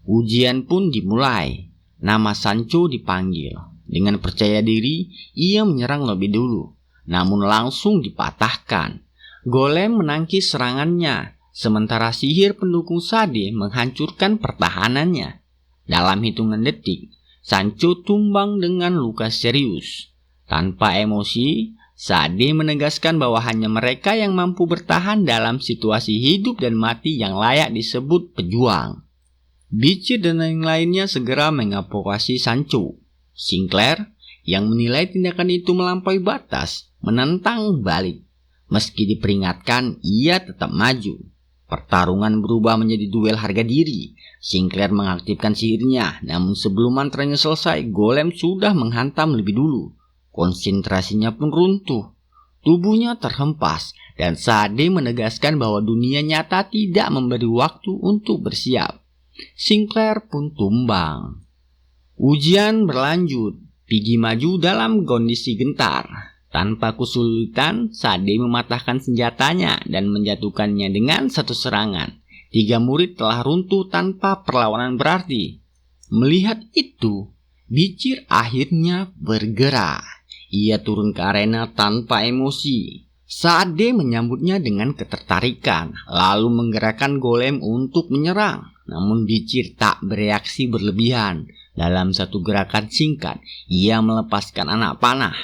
Ujian pun dimulai. Nama Sancho dipanggil. Dengan percaya diri, ia menyerang lebih dulu, namun langsung dipatahkan. Golem menangkis serangannya, sementara sihir pendukung Sade menghancurkan pertahanannya. Dalam hitungan detik, Sancho tumbang dengan luka serius. Tanpa emosi, Sade menegaskan bahwa hanya mereka yang mampu bertahan dalam situasi hidup dan mati yang layak disebut pejuang. Bijir dan yang lainnya segera mengapokasi Sancho. Sinclair, yang menilai tindakan itu melampaui batas, menentang balik. Meski diperingatkan, ia tetap maju. Pertarungan berubah menjadi duel harga diri. Sinclair mengaktifkan sihirnya, namun sebelum mantranya selesai, golem sudah menghantam lebih dulu. Konsentrasinya pun runtuh. Tubuhnya terhempas, dan Sade menegaskan bahwa dunia nyata tidak memberi waktu untuk bersiap. Sinclair pun tumbang. Ujian berlanjut. Piggy maju dalam kondisi gentar. Tanpa kesulitan, Sade mematahkan senjatanya dan menjatuhkannya dengan satu serangan. 3 murid telah runtuh tanpa perlawanan berarti. Melihat itu, Bicir akhirnya bergerak. Ia turun ke arena tanpa emosi. Sade menyambutnya dengan ketertarikan, lalu menggerakkan golem untuk menyerang. Namun Bicir tak bereaksi berlebihan. Dalam satu gerakan singkat, ia melepaskan anak panah.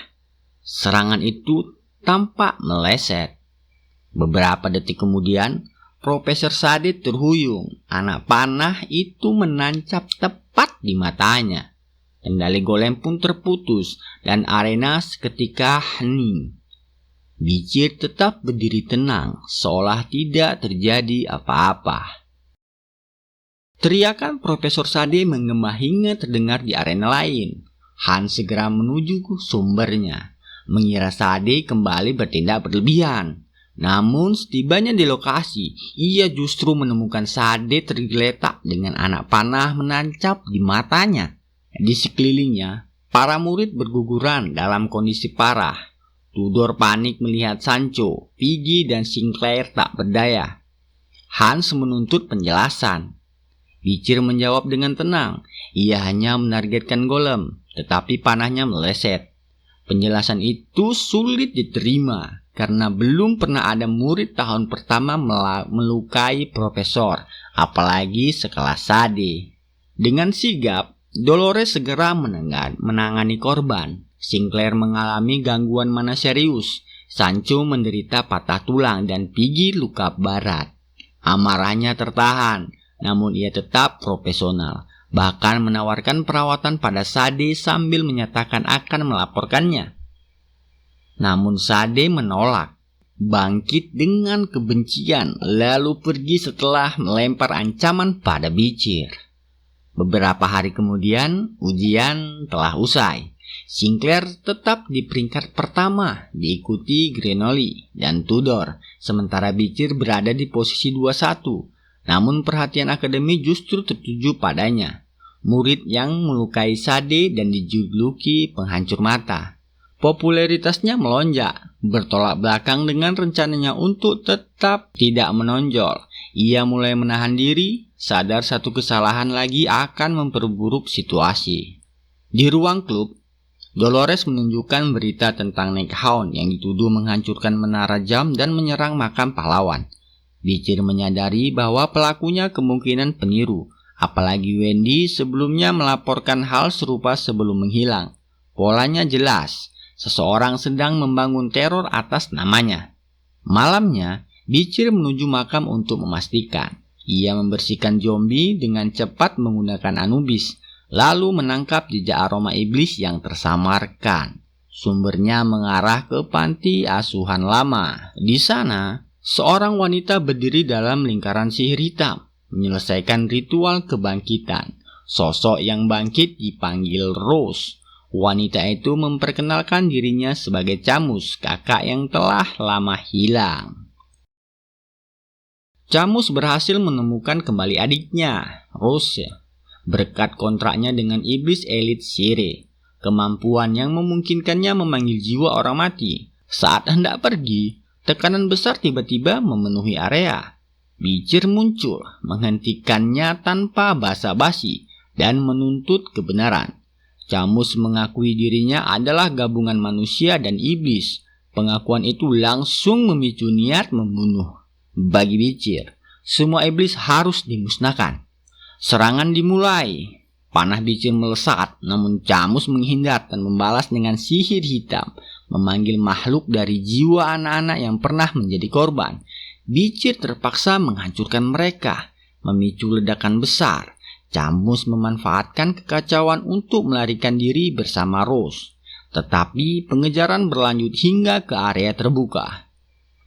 Serangan itu tampak meleset. Beberapa detik kemudian, Profesor Sade terhuyung. Anak panah itu menancap tepat di matanya. Kendali golem pun terputus dan arena seketika hening. Bicir tetap berdiri tenang, seolah tidak terjadi apa-apa. Teriakan Profesor Sade menggema hingga terdengar di arena lain. Han segera menuju ke sumbernya, mengira Sade kembali bertindak berlebihan. Namun setibanya di lokasi, ia justru menemukan Sade tergeletak dengan anak panah menancap di matanya. Di sekelilingnya, para murid berguguran dalam kondisi parah. Tudor panik melihat Sancho, Piggy, dan Sinclair tak berdaya. Hans menuntut penjelasan. Bicir menjawab dengan tenang. Ia hanya menargetkan golem, tetapi panahnya meleset. Penjelasan itu sulit diterima karena belum pernah ada murid tahun pertama melukai profesor, apalagi sekelas Sade. Dengan sigap, Dolores segera menangani korban. Sinclair mengalami gangguan mana serius. Sancho menderita patah tulang dan Piggy luka barat. Amarahnya tertahan, namun ia tetap profesional, bahkan menawarkan perawatan pada Sade sambil menyatakan akan melaporkannya. Namun Sade menolak, bangkit dengan kebencian, lalu pergi setelah melempar ancaman pada Bicir. Beberapa hari kemudian, ujian telah usai. Sinclair tetap di peringkat pertama, diikuti Grenoli dan Tudor, sementara Bicir berada di posisi 21. Namun perhatian akademi justru tertuju padanya. Murid yang melukai Sade dan dijuluki penghancur mata. Popularitasnya melonjak, bertolak belakang dengan rencananya untuk tetap tidak menonjol. Ia mulai menahan diri, sadar satu kesalahan lagi akan memperburuk situasi. Di ruang klub, Dolores menunjukkan berita tentang Neckhound yang dituduh menghancurkan menara jam dan menyerang makam pahlawan. Bicir menyadari bahwa pelakunya kemungkinan peniru, apalagi Wendy sebelumnya melaporkan hal serupa sebelum menghilang. Polanya jelas, seseorang sedang membangun teror atas namanya. Malamnya, Bicir menuju makam untuk memastikan. Ia membersihkan zombie dengan cepat menggunakan Anubis, lalu menangkap jejak aroma iblis yang tersamarkan. Sumbernya mengarah ke panti asuhan lama. Di sana, seorang wanita berdiri dalam lingkaran sihir hitam, menyelesaikan ritual kebangkitan. Sosok yang bangkit dipanggil Rose. Wanita itu memperkenalkan dirinya sebagai Camus, kakak yang telah lama hilang. Camus berhasil menemukan kembali adiknya, Rose, berkat kontraknya dengan iblis elit Shire, kemampuan yang memungkinkannya memanggil jiwa orang mati. Saat hendak pergi, tekanan besar tiba-tiba memenuhi area. Bicir muncul, menghentikannya tanpa basa-basi, dan menuntut kebenaran. Camus mengakui dirinya adalah gabungan manusia dan iblis. Pengakuan itu langsung memicu niat membunuh. Bagi Bicir, semua iblis harus dimusnahkan. Serangan dimulai. Panah Bicir melesat, namun Camus menghindar dan membalas dengan sihir hitam, memanggil makhluk dari jiwa anak-anak yang pernah menjadi korban. Bicir terpaksa menghancurkan mereka, memicu ledakan besar. Camus memanfaatkan kekacauan untuk melarikan diri bersama Rose. Tetapi pengejaran berlanjut hingga ke area terbuka.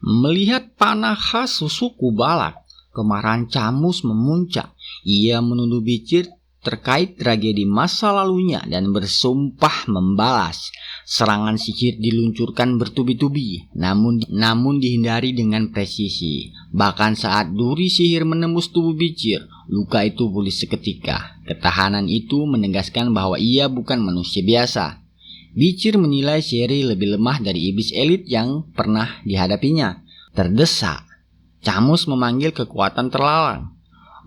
Melihat panah khas suku Balak, kemarahan Camus memuncak. Ia menuduh Bicir terkait tragedi masa lalunya dan bersumpah membalas. Serangan sihir diluncurkan bertubi-tubi, namun dihindari dengan presisi. Bahkan saat duri sihir menembus tubuh Bicir, luka itu pulih seketika. Ketahanan itu menegaskan bahwa ia bukan manusia biasa. Bicir menilai Sherry lebih lemah dari iblis elit yang pernah dihadapinya. Terdesak, Camus memanggil kekuatan terlarang,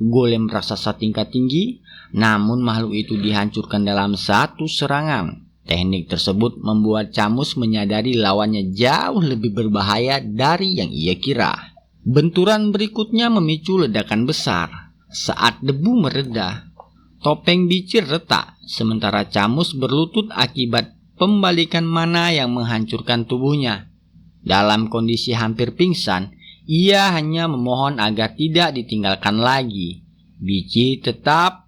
golem raksasa tingkat tinggi, namun makhluk itu dihancurkan dalam satu serangan. Teknik tersebut membuat Camus menyadari lawannya jauh lebih berbahaya dari yang ia kira. Benturan berikutnya memicu ledakan besar. Saat debu mereda, topeng Bicir retak, sementara Camus berlutut akibat pembalikan mana yang menghancurkan tubuhnya. Dalam kondisi hampir pingsan, ia hanya memohon agar tidak ditinggalkan lagi. Bicir tetap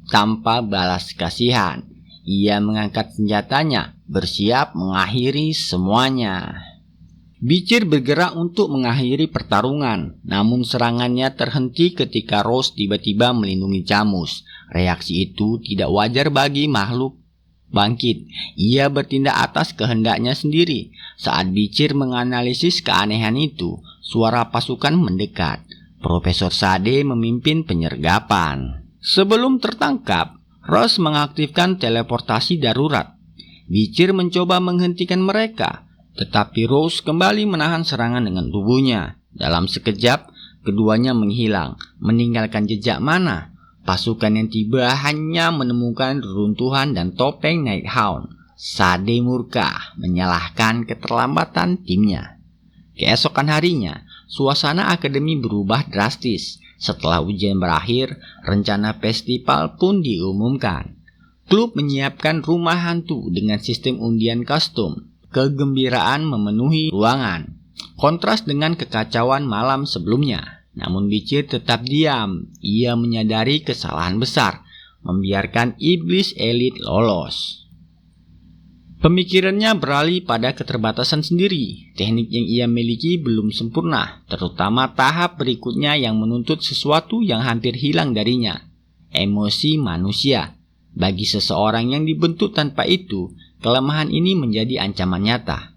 tanpa balas kasihan. Ia mengangkat senjatanya, bersiap mengakhiri semuanya. Bicir bergerak untuk mengakhiri pertarungan, namun serangannya terhenti ketika Rose tiba-tiba melindungi Camus. Reaksi itu tidak wajar bagi makhluk bangkit. Ia bertindak atas kehendaknya sendiri. Saat Bicir menganalisis keanehan itu, suara pasukan mendekat. Profesor Sade memimpin penyergapan. Sebelum tertangkap, Rose mengaktifkan teleportasi darurat. Bicir mencoba menghentikan mereka, tetapi Rose kembali menahan serangan dengan tubuhnya. Dalam sekejap, keduanya menghilang, meninggalkan jejak mana. Pasukan yang tiba hanya menemukan reruntuhan dan topeng Nighthound. Sade murka, menyalahkan keterlambatan timnya. Keesokan harinya, suasana akademi berubah drastis. Setelah ujian berakhir, rencana festival pun diumumkan. Klub menyiapkan rumah hantu dengan sistem undian kostum. Kegembiraan memenuhi ruangan, kontras dengan kekacauan malam sebelumnya. Namun Bicir tetap diam. Ia menyadari kesalahan besar, membiarkan iblis elit lolos. Pemikirannya beralih pada keterbatasan sendiri. Teknik yang ia miliki belum sempurna, terutama tahap berikutnya yang menuntut sesuatu yang hampir hilang darinya, emosi manusia. Bagi seseorang yang dibentuk tanpa itu, kelemahan ini menjadi ancaman nyata.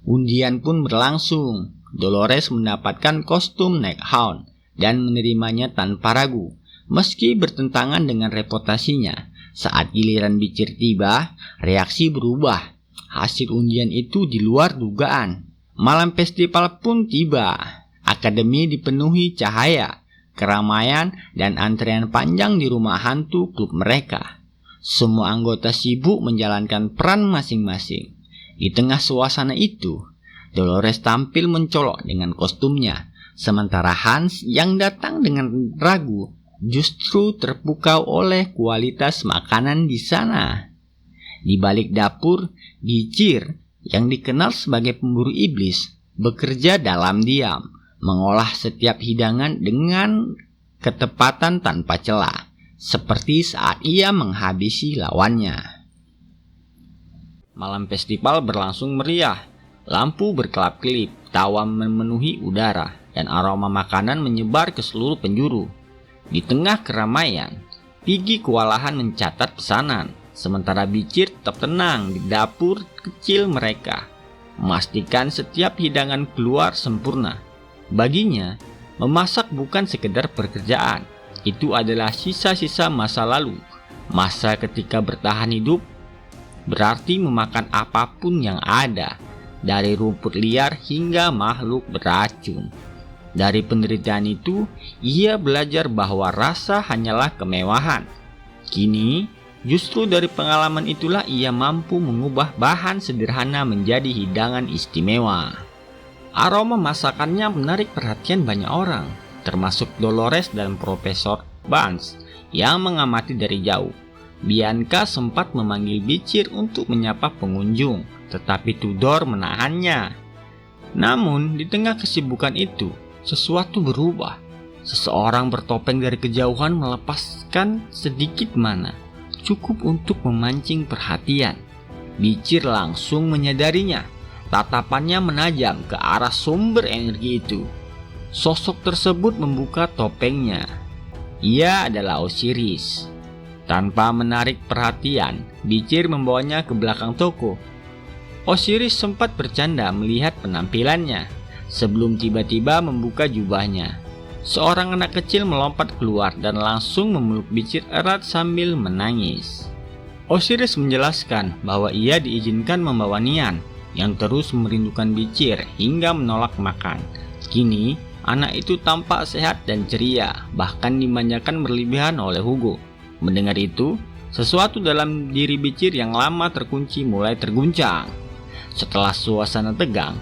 Undian pun berlangsung. Dolores mendapatkan kostum Nighthound dan menerimanya tanpa ragu, meski bertentangan dengan reputasinya. Saat giliran Bicir tiba, reaksi berubah. Hasil undian itu di luar dugaan. Malam festival pun tiba. Akademi dipenuhi cahaya, keramaian, dan antrean panjang di rumah hantu klub mereka. Semua anggota sibuk menjalankan peran masing-masing. Di tengah suasana itu, Dolores tampil mencolok dengan kostumnya, sementara Hans yang datang dengan ragu justru terpukau oleh kualitas makanan di sana. Di balik dapur, Bicir yang dikenal sebagai pemburu iblis bekerja dalam diam, mengolah setiap hidangan dengan ketepatan tanpa celah, seperti saat ia menghabisi lawannya. Malam festival berlangsung meriah. Lampu berkelap-kelip, tawa memenuhi udara, dan aroma makanan menyebar ke seluruh penjuru. Di tengah keramaian, Piggy kewalahan mencatat pesanan, sementara Bicir tetap tenang di dapur kecil mereka, memastikan setiap hidangan keluar sempurna. Baginya, memasak bukan sekedar pekerjaan, itu adalah sisa-sisa masa lalu. Masa ketika bertahan hidup berarti memakan apapun yang ada, dari rumput liar hingga makhluk beracun. Dari penderitaan itu, ia belajar bahwa rasa hanyalah kemewahan. Kini, justru dari pengalaman itulah ia mampu mengubah bahan sederhana menjadi hidangan istimewa. Aroma masakannya menarik perhatian banyak orang, termasuk Dolores dan Profesor Barnes yang mengamati dari jauh. Bianca sempat memanggil Bicir untuk menyapa pengunjung, tetapi Tudor menahannya. Namun, di tengah kesibukan itu, sesuatu berubah. Seseorang bertopeng dari kejauhan melepaskan sedikit mana, cukup untuk memancing perhatian. Bicir langsung menyadarinya. Tatapannya menajam ke arah sumber energi itu. Sosok tersebut membuka topengnya. Ia adalah Osiris. Tanpa menarik perhatian, Bicir membawanya ke belakang toko. Osiris sempat bercanda melihat penampilannya, sebelum tiba-tiba membuka jubahnya. Seorang anak kecil melompat keluar dan langsung memeluk Bicir erat sambil menangis. Osiris menjelaskan bahwa ia diizinkan membawa Nian yang terus merindukan Bicir hingga menolak makan. Kini, anak itu tampak sehat dan ceria, bahkan dimanjakan berlebihan oleh Hugo. Mendengar itu, sesuatu dalam diri Bicir yang lama terkunci mulai terguncang. Setelah suasana tegang,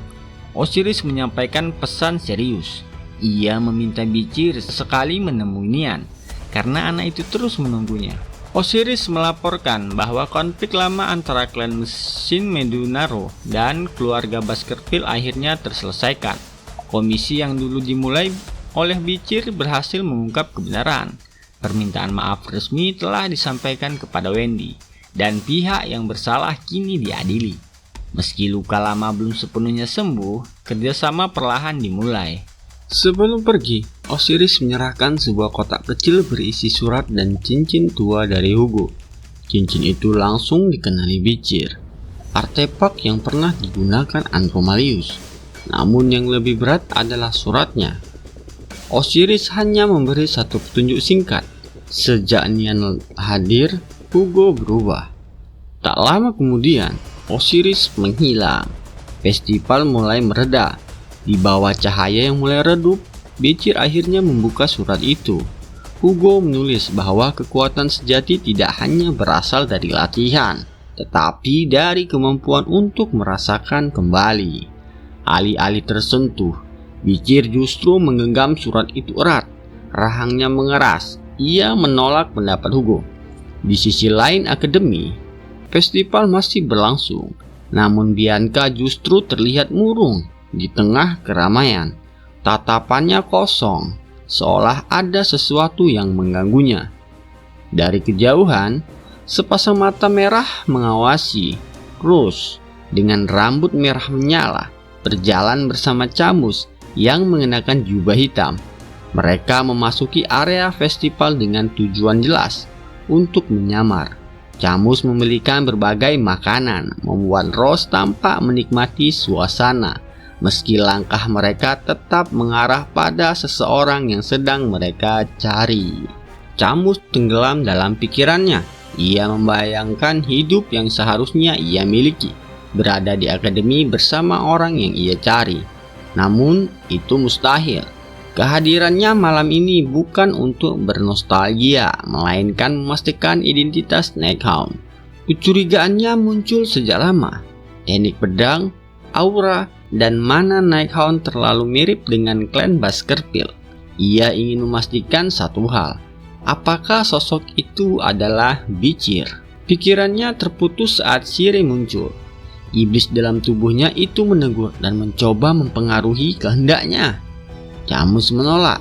Osiris menyampaikan pesan serius. Ia meminta Bicir sekali menemui Nian, karena anak itu terus menunggunya. Osiris melaporkan bahwa konflik lama antara klan mesin Medunaro dan keluarga Baskerville akhirnya terselesaikan. Komisi yang dulu dimulai oleh Bicir berhasil mengungkap kebenaran. Permintaan maaf resmi telah disampaikan kepada Wendy, dan pihak yang bersalah kini diadili. Meski luka lama belum sepenuhnya sembuh, kerjasama perlahan dimulai. Sebelum pergi, Osiris menyerahkan sebuah kotak kecil berisi surat dan cincin tua dari Hugo. Cincin itu langsung dikenali Bicir, artefak yang pernah digunakan Andromalius. Namun yang lebih berat adalah suratnya. Osiris hanya memberi satu petunjuk singkat. Sejak Nian hadir, Hugo berubah. Tak lama kemudian, Osiris menghilang. Festival mulai mereda. Di bawah cahaya yang mulai redup, Bicir akhirnya membuka surat itu. Hugo menulis bahwa kekuatan sejati tidak hanya berasal dari latihan, tetapi dari kemampuan untuk merasakan kembali. Alih-alih tersentuh, Bicir justru menggenggam surat itu erat. Rahangnya mengeras. Ia menolak pendapat Hugo. Di sisi lain akademi, festival masih berlangsung. Namun Bianca justru terlihat murung di tengah keramaian. Tatapannya kosong, seolah ada sesuatu yang mengganggunya. Dari kejauhan, sepasang mata merah mengawasi Rose dengan rambut merah menyala berjalan bersama Camus yang mengenakan jubah hitam. Mereka memasuki area festival dengan tujuan jelas, untuk menyamar. Camus membelikan berbagai makanan, membuat Rose tampak menikmati suasana, meski langkah mereka tetap mengarah pada seseorang yang sedang mereka cari. Camus tenggelam dalam pikirannya. Ia membayangkan hidup yang seharusnya ia miliki, berada di akademi bersama orang yang ia cari. Namun itu mustahil. Kehadirannya malam ini bukan untuk bernostalgia, melainkan memastikan identitas Nighthound. Kecurigaannya muncul sejak lama. Teknik pedang, aura, dan mana Nighthound terlalu mirip dengan klan Baskerville. Ia ingin memastikan satu hal. Apakah sosok itu adalah Bicir? Pikirannya terputus saat Shire muncul. Iblis dalam tubuhnya itu menegur dan mencoba mempengaruhi kehendaknya. Camus menolak,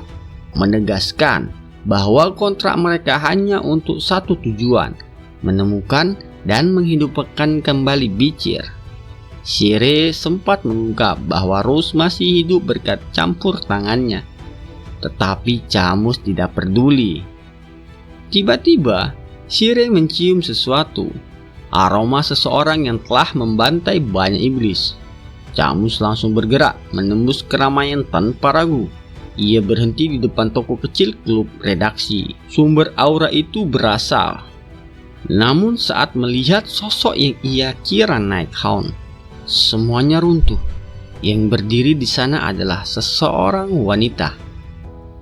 menegaskan bahwa kontrak mereka hanya untuk satu tujuan, menemukan dan menghidupkan kembali Bicir. Shire sempat mengungkap bahwa Rose masih hidup berkat campur tangannya, tetapi Camus tidak peduli. Tiba-tiba, Shire mencium sesuatu, aroma seseorang yang telah membantai banyak iblis. Camus langsung bergerak menembus keramaian tanpa ragu. Ia berhenti di depan toko kecil klub redaksi. Sumber aura itu berasal. Namun saat melihat sosok yang ia kira Nighthound, semuanya runtuh. Yang berdiri di sana adalah seseorang wanita.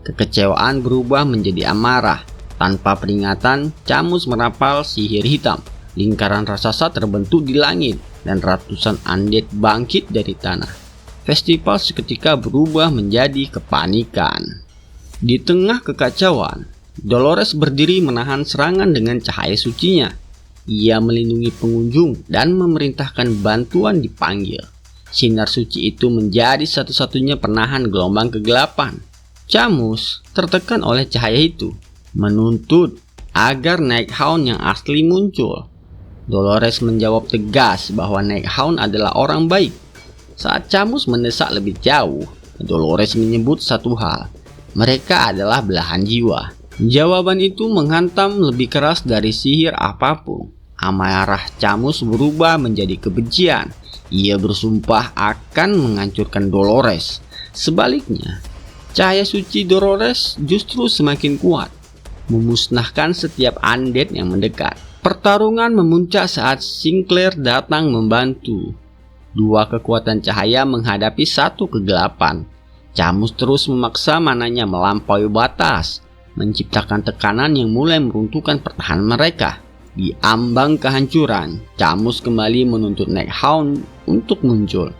Kekecewaan berubah menjadi amarah. Tanpa peringatan, Camus merapal sihir hitam. Lingkaran raksasa terbentuk di langit dan ratusan undead bangkit dari tanah. Festival seketika berubah menjadi kepanikan. Di tengah kekacauan, Dolores berdiri menahan serangan dengan cahaya sucinya. Ia melindungi pengunjung dan memerintahkan bantuan dipanggil. Sinar suci itu menjadi satu-satunya penahan gelombang kegelapan. Camus tertekan oleh cahaya itu, menuntut agar Nighthound yang asli muncul. Dolores menjawab tegas bahwa Nighthound adalah orang baik. Saat Camus mendesak lebih jauh, Dolores menyebut satu hal. Mereka adalah belahan jiwa. Jawaban itu menghantam lebih keras dari sihir apapun. Amarah Camus berubah menjadi kebencian. Ia bersumpah akan menghancurkan Dolores. Sebaliknya, cahaya suci Dolores justru semakin kuat, memusnahkan setiap undead yang mendekat. Pertarungan memuncak saat Sinclair datang membantu. Dua kekuatan cahaya menghadapi satu kegelapan. Camus terus memaksa mananya melampaui batas, menciptakan tekanan yang mulai meruntuhkan pertahanan mereka. Di ambang kehancuran, Camus kembali menuntut Neckhound untuk muncul.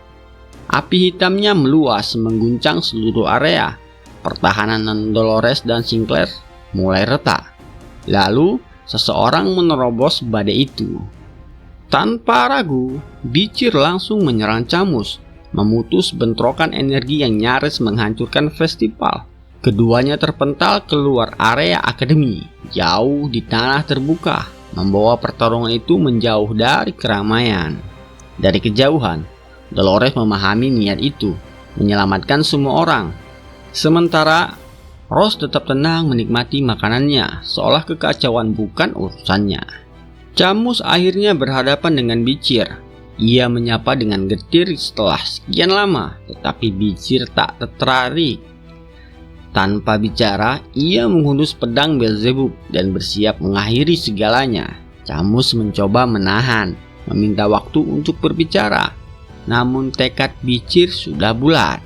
Api hitamnya meluas mengguncang seluruh area. Pertahanan Dolores dan Sinclair mulai retak. Lalu, seseorang menerobos badai itu. Tanpa ragu, Beecher langsung menyerang Camus, memutus bentrokan energi yang nyaris menghancurkan festival. Keduanya terpental keluar area akademi, jauh di tanah terbuka, membawa pertarungan itu menjauh dari keramaian. Dari kejauhan, Dolores memahami niat itu, menyelamatkan semua orang. Sementara Rose tetap tenang menikmati makanannya, seolah kekacauan bukan urusannya. Camus akhirnya berhadapan dengan Beecher. Ia menyapa dengan getir setelah sekian lama, tetapi Beecher tak tertarik. Tanpa bicara, ia menghunus pedang Beelzebub dan bersiap mengakhiri segalanya. Camus mencoba menahan, meminta waktu untuk berbicara. Namun tekad Beecher sudah bulat.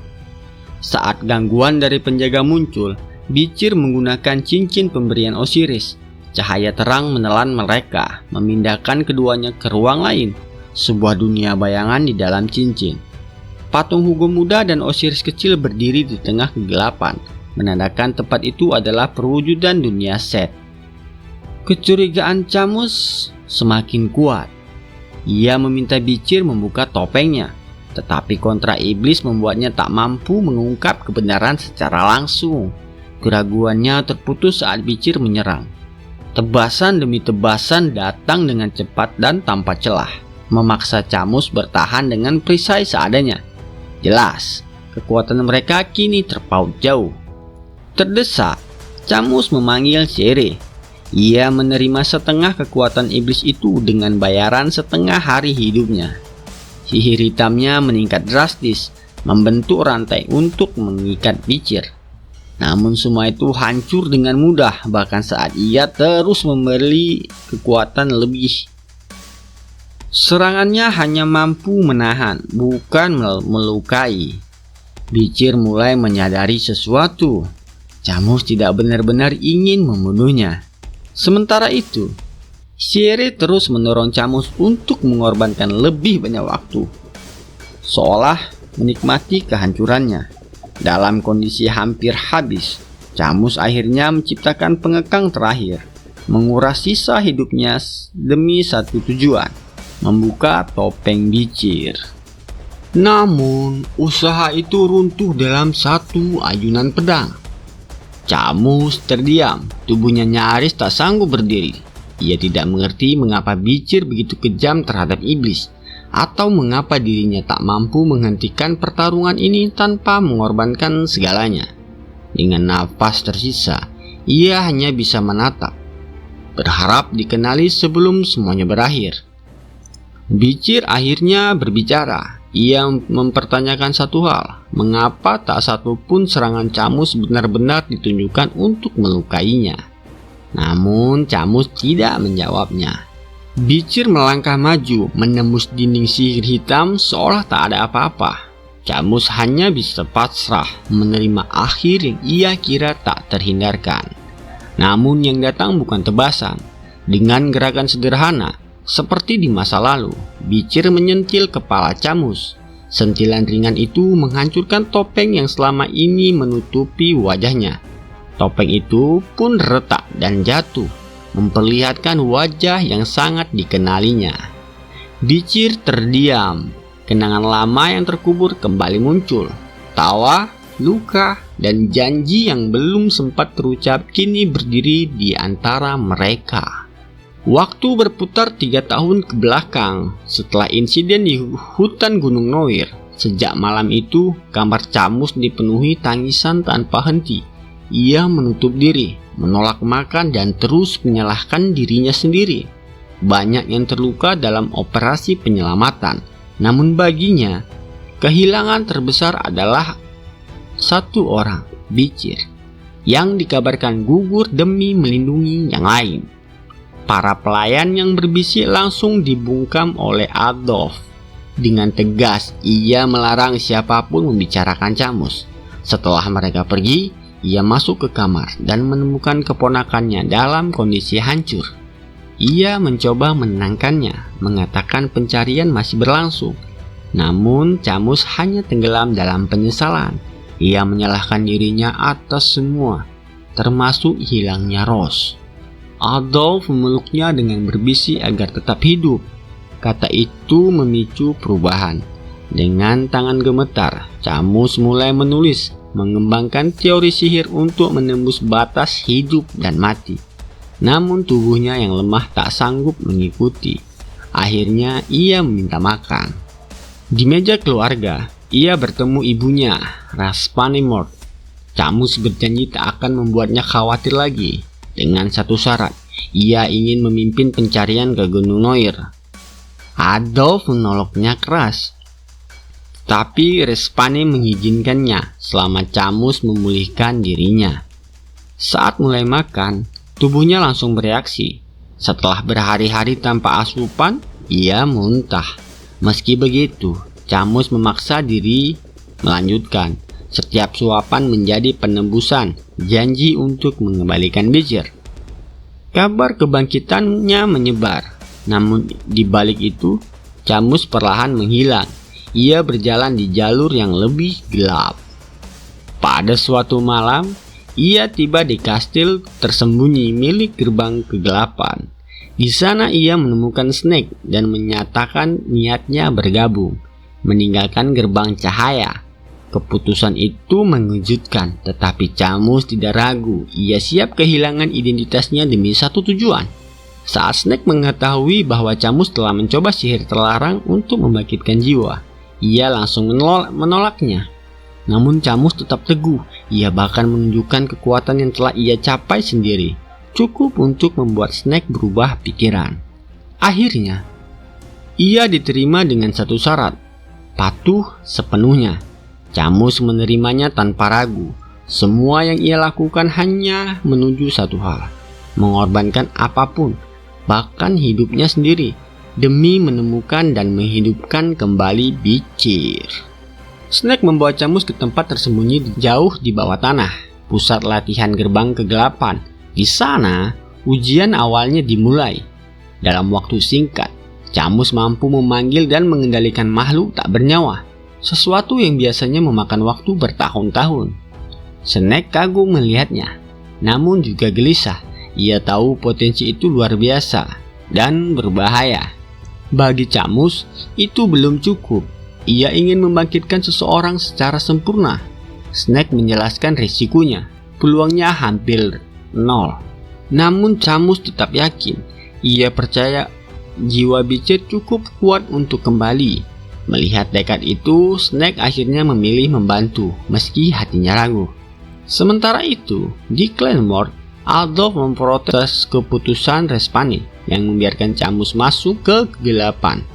Saat gangguan dari penjaga muncul, Beecher menggunakan cincin pemberian Osiris. Cahaya terang menelan mereka, memindahkan keduanya ke ruang lain, sebuah dunia bayangan di dalam cincin. Patung Hugo muda dan Osiris kecil berdiri di tengah kegelapan, menandakan tempat itu adalah perwujudan dunia Set. Kecurigaan Camus semakin kuat. Ia meminta Beecher membuka topengnya, tetapi kontra iblis membuatnya tak mampu mengungkap kebenaran secara langsung. Keraguannya terputus saat Beecher menyerang. Tebasan demi tebasan datang dengan cepat dan tanpa celah, memaksa Camus bertahan dengan perisai seadanya. Jelas, kekuatan mereka kini terpaut jauh. Terdesak, Camus memanggil Shere. Ia menerima setengah kekuatan iblis itu dengan bayaran setengah hari hidupnya. Sihir hitamnya meningkat drastis, membentuk rantai untuk mengikat Beecher. Namun semua itu hancur dengan mudah, bahkan saat ia terus memberi kekuatan lebih. Serangannya hanya mampu menahan, bukan melukai. Beecher mulai menyadari sesuatu. Camus tidak benar-benar ingin membunuhnya. Sementara itu, Shere terus mendorong Camus untuk mengorbankan lebih banyak waktu, seolah menikmati kehancurannya. Dalam kondisi hampir habis, Camus akhirnya menciptakan pengekang terakhir, menguras sisa hidupnya demi satu tujuan, membuka topeng Beecher. Namun, usaha itu runtuh dalam satu ayunan pedang. Camus terdiam, tubuhnya nyaris tak sanggup berdiri. Ia tidak mengerti mengapa Beecher begitu kejam terhadap iblis, atau mengapa dirinya tak mampu menghentikan pertarungan ini tanpa mengorbankan segalanya. Dengan nafas tersisa, ia hanya bisa menatap, berharap dikenali sebelum semuanya berakhir. Beecher akhirnya berbicara. Ia mempertanyakan satu hal, mengapa tak satu pun serangan Camus benar-benar ditunjukkan untuk melukainya. Namun Camus tidak menjawabnya. Beecher melangkah maju, menembus dinding sihir hitam seolah tak ada apa-apa. Camus hanya bisa pasrah menerima akhir yang ia kira tak terhindarkan. Namun yang datang bukan tebasan. Dengan gerakan sederhana, seperti di masa lalu, Beecher menyentil kepala Camus. Sentilan ringan itu menghancurkan topeng yang selama ini menutupi wajahnya. Topeng itu pun retak dan jatuh, memperlihatkan wajah yang sangat dikenalinya. Beecher terdiam. Kenangan lama yang terkubur kembali muncul. Tawa, luka, dan janji yang belum sempat terucap kini berdiri di antara mereka. Waktu berputar 3 tahun ke belakang setelah insiden di hutan Gunung Noir. Sejak malam itu, kamar Camus dipenuhi tangisan tanpa henti. Ia menutup diri, menolak makan, dan terus menyalahkan dirinya sendiri. Banyak yang terluka dalam operasi penyelamatan, namun baginya, kehilangan terbesar adalah satu orang, Beecher, yang dikabarkan gugur demi melindungi yang lain. Para pelayan yang berbisik langsung dibungkam oleh Adolf. Dengan tegas, ia melarang siapapun membicarakan Camus. Setelah mereka pergi, ia masuk ke kamar dan menemukan keponakannya dalam kondisi hancur. Ia mencoba menenangkannya, mengatakan pencarian masih berlangsung. Namun, Camus hanya tenggelam dalam penyesalan. Ia menyalahkan dirinya atas semua, termasuk hilangnya Rose. Adolf memeluknya dengan berbisik agar tetap hidup. Kata itu memicu perubahan. Dengan tangan gemetar, Camus mulai menulis, mengembangkan teori sihir untuk menembus batas hidup dan mati. Namun tubuhnya yang lemah tak sanggup mengikuti. Akhirnya ia meminta makan. Di meja keluarga, ia bertemu ibunya, Raspanimort. Camus berjanji tak akan membuatnya khawatir lagi. Dengan satu syarat, ia ingin memimpin pencarian ke Gunung Noir. Adolf menolaknya keras, tapi Respani mengizinkannya selama Camus memulihkan dirinya. Saat mulai makan, tubuhnya langsung bereaksi. Setelah berhari-hari tanpa asupan, ia muntah. Meski begitu, Camus memaksa diri melanjutkan. Setiap suapan menjadi penembusan, janji untuk mengembalikan Beecher. Kabar kebangkitannya menyebar. Namun di balik itu, Camus perlahan menghilang. Ia berjalan di jalur yang lebih gelap. Pada suatu malam, ia tiba di kastil tersembunyi milik gerbang kegelapan. Di sana ia menemukan Snake dan menyatakan niatnya bergabung, meninggalkan gerbang cahaya. Keputusan itu mengejutkan, tetapi Camus tidak ragu. Ia siap kehilangan identitasnya demi satu tujuan. Saat Snake mengetahui bahwa Camus telah mencoba sihir terlarang untuk membangkitkan jiwa, ia langsung menolaknya. Namun Camus tetap teguh. Ia bahkan menunjukkan kekuatan yang telah ia capai sendiri, cukup untuk membuat Snake berubah pikiran. Akhirnya, ia diterima dengan satu syarat, patuh sepenuhnya. Camus menerimanya tanpa ragu. Semua yang ia lakukan hanya menuju satu hal, mengorbankan apapun, bahkan hidupnya sendiri, demi menemukan dan menghidupkan kembali Beecher. Snake membawa Camus ke tempat tersembunyi jauh di bawah tanah, pusat latihan gerbang kegelapan. Di sana, ujian awalnya dimulai. Dalam waktu singkat, Camus mampu memanggil dan mengendalikan makhluk tak bernyawa, sesuatu yang biasanya memakan waktu bertahun-tahun. Snake kagum melihatnya, namun juga gelisah. Ia tahu potensi itu luar biasa dan berbahaya. Bagi Camus, itu belum cukup. Ia ingin membangkitkan seseorang secara sempurna. Snake menjelaskan risikonya. Peluangnya hampir nol. Namun Camus tetap yakin. Ia percaya jiwa Beecher cukup kuat untuk kembali. Melihat tekad itu, Snake akhirnya memilih membantu, meski hatinya ragu. Sementara itu, di Glenmore, Adolf memprotes keputusan Respani yang membiarkan Camus masuk ke kegelapan.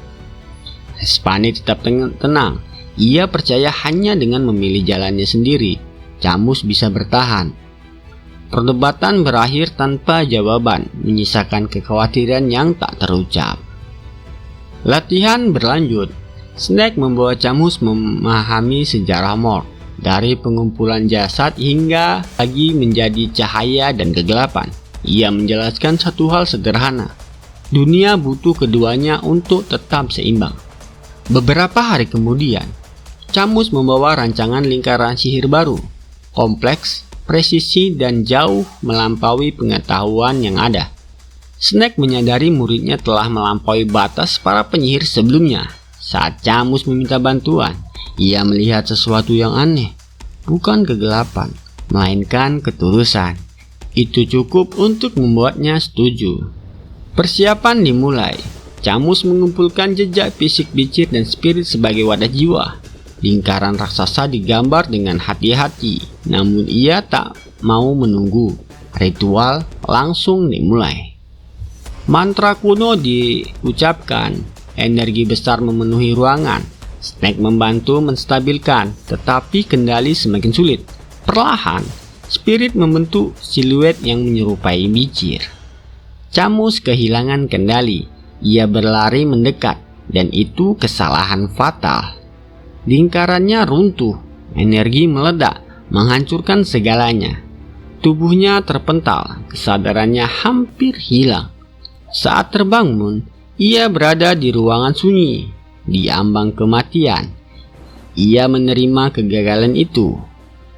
Respani tetap tenang. Ia percaya hanya dengan memilih jalannya sendiri, Camus bisa bertahan. Perdebatan berakhir tanpa jawaban, menyisakan kekhawatiran yang tak terucap. Latihan berlanjut. Snake membawa Camus memahami sejarah Morgue. Dari pengumpulan jasad hingga lagi menjadi cahaya dan kegelapan. Ia menjelaskan satu hal sederhana. Dunia butuh keduanya untuk tetap seimbang. Beberapa hari kemudian, Camus membawa rancangan lingkaran sihir baru. Kompleks, presisi, dan jauh melampaui pengetahuan yang ada. Snake menyadari muridnya telah melampaui batas para penyihir sebelumnya. Saat Camus meminta bantuan, ia melihat sesuatu yang aneh, bukan kegelapan, melainkan ketulusan. Itu cukup untuk membuatnya setuju. Persiapan dimulai. Camus mengumpulkan jejak fisik Beecher dan spirit sebagai wadah jiwa. Lingkaran raksasa digambar dengan hati-hati, namun ia tak mau menunggu. Ritual langsung dimulai. Mantra kuno diucapkan. Energi besar memenuhi ruangan. Snake membantu menstabilkan, tetapi kendali semakin sulit. Perlahan, spirit membentuk siluet yang menyerupai Beecher. Camus kehilangan kendali. Ia berlari mendekat, dan itu kesalahan fatal. Lingkarannya runtuh, energi meledak, menghancurkan segalanya. Tubuhnya terpental, kesadarannya hampir hilang. Saat terbangun, ia berada di ruangan sunyi, di ambang kematian. Ia menerima kegagalan itu.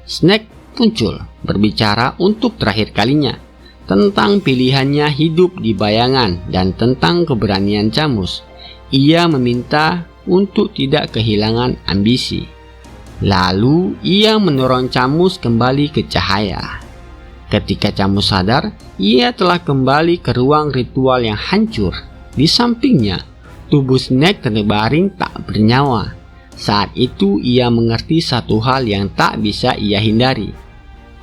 Snake muncul, berbicara untuk terakhir kalinya tentang pilihannya hidup di bayangan dan tentang keberanian Camus. Ia meminta untuk tidak kehilangan ambisi. Lalu ia mendorong Camus kembali ke cahaya. Ketika Camus sadar, ia telah kembali ke ruang ritual yang hancur. Di sampingnya, tubuh Snake terbaring tak bernyawa. Saat itu ia mengerti satu hal yang tak bisa ia hindari.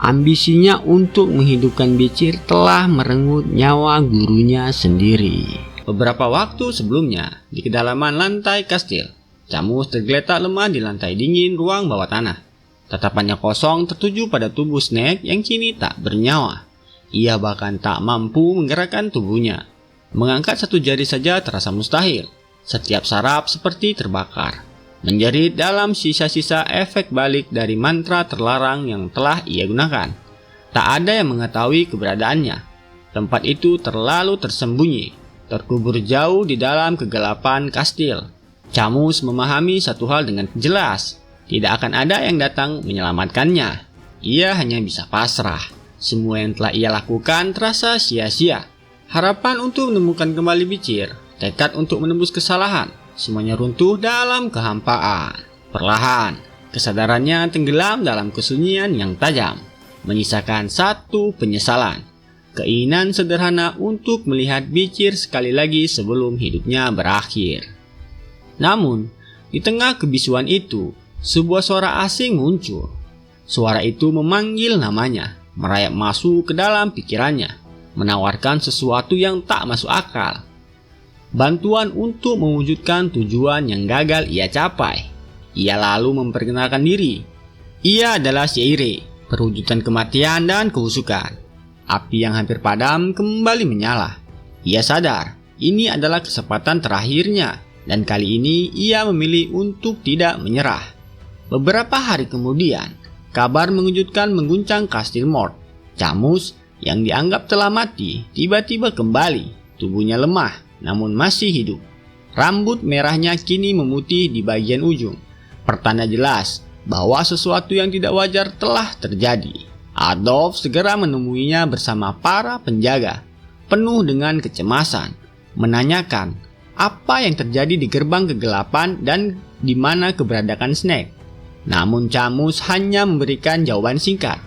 Ambisinya untuk menghidupkan Bicir telah merenggut nyawa gurunya sendiri. Beberapa waktu sebelumnya, di kedalaman lantai kastil, Camus tergeletak lemah di lantai dingin ruang bawah tanah. Tatapannya kosong tertuju pada tubuh Snake yang kini tak bernyawa. Ia bahkan tak mampu menggerakkan tubuhnya. Mengangkat satu jari saja terasa mustahil. Setiap saraf seperti terbakar, menjerit dalam sisa-sisa efek balik dari mantra terlarang yang telah ia gunakan. Tak ada yang mengetahui keberadaannya. Tempat itu terlalu tersembunyi, terkubur jauh di dalam kegelapan kastil. Camus memahami satu hal dengan jelas. Tidak akan ada yang datang menyelamatkannya. Ia hanya bisa pasrah. Semua yang telah ia lakukan terasa sia-sia. Harapan untuk menemukan kembali Bicir, tekad untuk menembus kesalahan, semuanya runtuh dalam kehampaan. Perlahan, kesadarannya tenggelam dalam kesunyian yang tajam, menyisakan satu penyesalan. Keinginan sederhana untuk melihat Bicir sekali lagi sebelum hidupnya berakhir. Namun, di tengah kebisuan itu, sebuah suara asing muncul. Suara itu memanggil namanya, merayap masuk ke dalam pikirannya, menawarkan sesuatu yang tak masuk akal. Bantuan untuk mewujudkan tujuan yang gagal ia capai. Ia lalu memperkenalkan diri. Ia adalah Seire, perwujudan kematian dan kehusukan. Api yang hampir padam kembali menyala. Ia sadar, ini adalah kesempatan terakhirnya, dan kali ini ia memilih untuk tidak menyerah. Beberapa hari kemudian, kabar mengejutkan mengguncang Kastil Morte. Camus yang dianggap telah mati tiba-tiba kembali. Tubuhnya lemah, namun masih hidup. Rambut merahnya kini memutih di bagian ujung. Pertanda jelas bahwa sesuatu yang tidak wajar telah terjadi. Adolf segera menemuinya bersama para penjaga, penuh dengan kecemasan, menanyakan apa yang terjadi di gerbang kegelapan dan di mana keberadaan Snake. Namun Camus hanya memberikan jawaban singkat.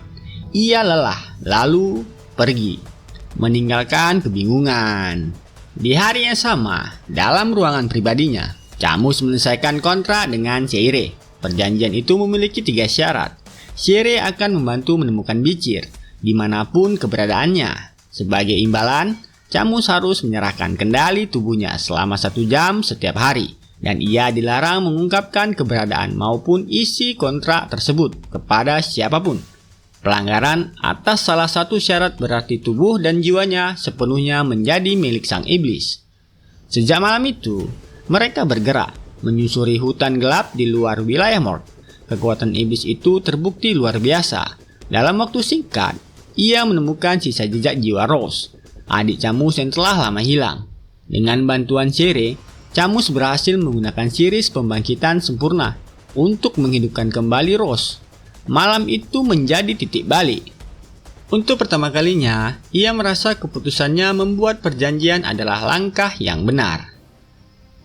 Ia lelah, lalu pergi, meninggalkan kebingungan. Di hari yang sama, dalam ruangan pribadinya, Camus menyelesaikan kontrak dengan Seire. Perjanjian itu memiliki 3 syarat. Seire akan membantu menemukan Bicir, dimanapun keberadaannya. Sebagai imbalan, Camus harus menyerahkan kendali tubuhnya selama 1 jam setiap hari. Dan ia dilarang mengungkapkan keberadaan maupun isi kontrak tersebut kepada siapapun. Pelanggaran atas salah satu syarat berarti tubuh dan jiwanya sepenuhnya menjadi milik sang iblis. Sejak malam itu, mereka bergerak, menyusuri hutan gelap di luar wilayah Morte. Kekuatan iblis itu terbukti luar biasa. Dalam waktu singkat, ia menemukan sisa jejak jiwa Rose, adik Camus yang telah lama hilang. Dengan bantuan Seire, Camus berhasil menggunakan series pembangkitan sempurna untuk menghidupkan kembali Rose. Malam itu menjadi titik balik. Untuk pertama kalinya, ia merasa keputusannya membuat perjanjian adalah langkah yang benar.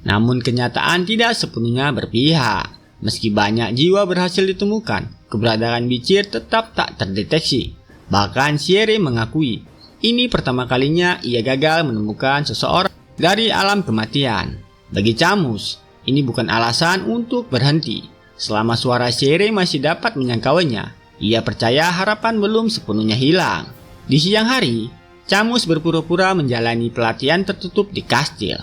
Namun kenyataan tidak sepenuhnya berpihak. Meski banyak jiwa berhasil ditemukan, keberadaan Bicir tetap tak terdeteksi. Bahkan Seire mengakui, ini pertama kalinya ia gagal menemukan seseorang dari alam kematian. Bagi Camus, ini bukan alasan untuk berhenti. Selama suara Seire masih dapat menyangkaunya, ia percaya harapan belum sepenuhnya hilang. Di siang hari, Camus berpura-pura menjalani pelatihan tertutup di kastil.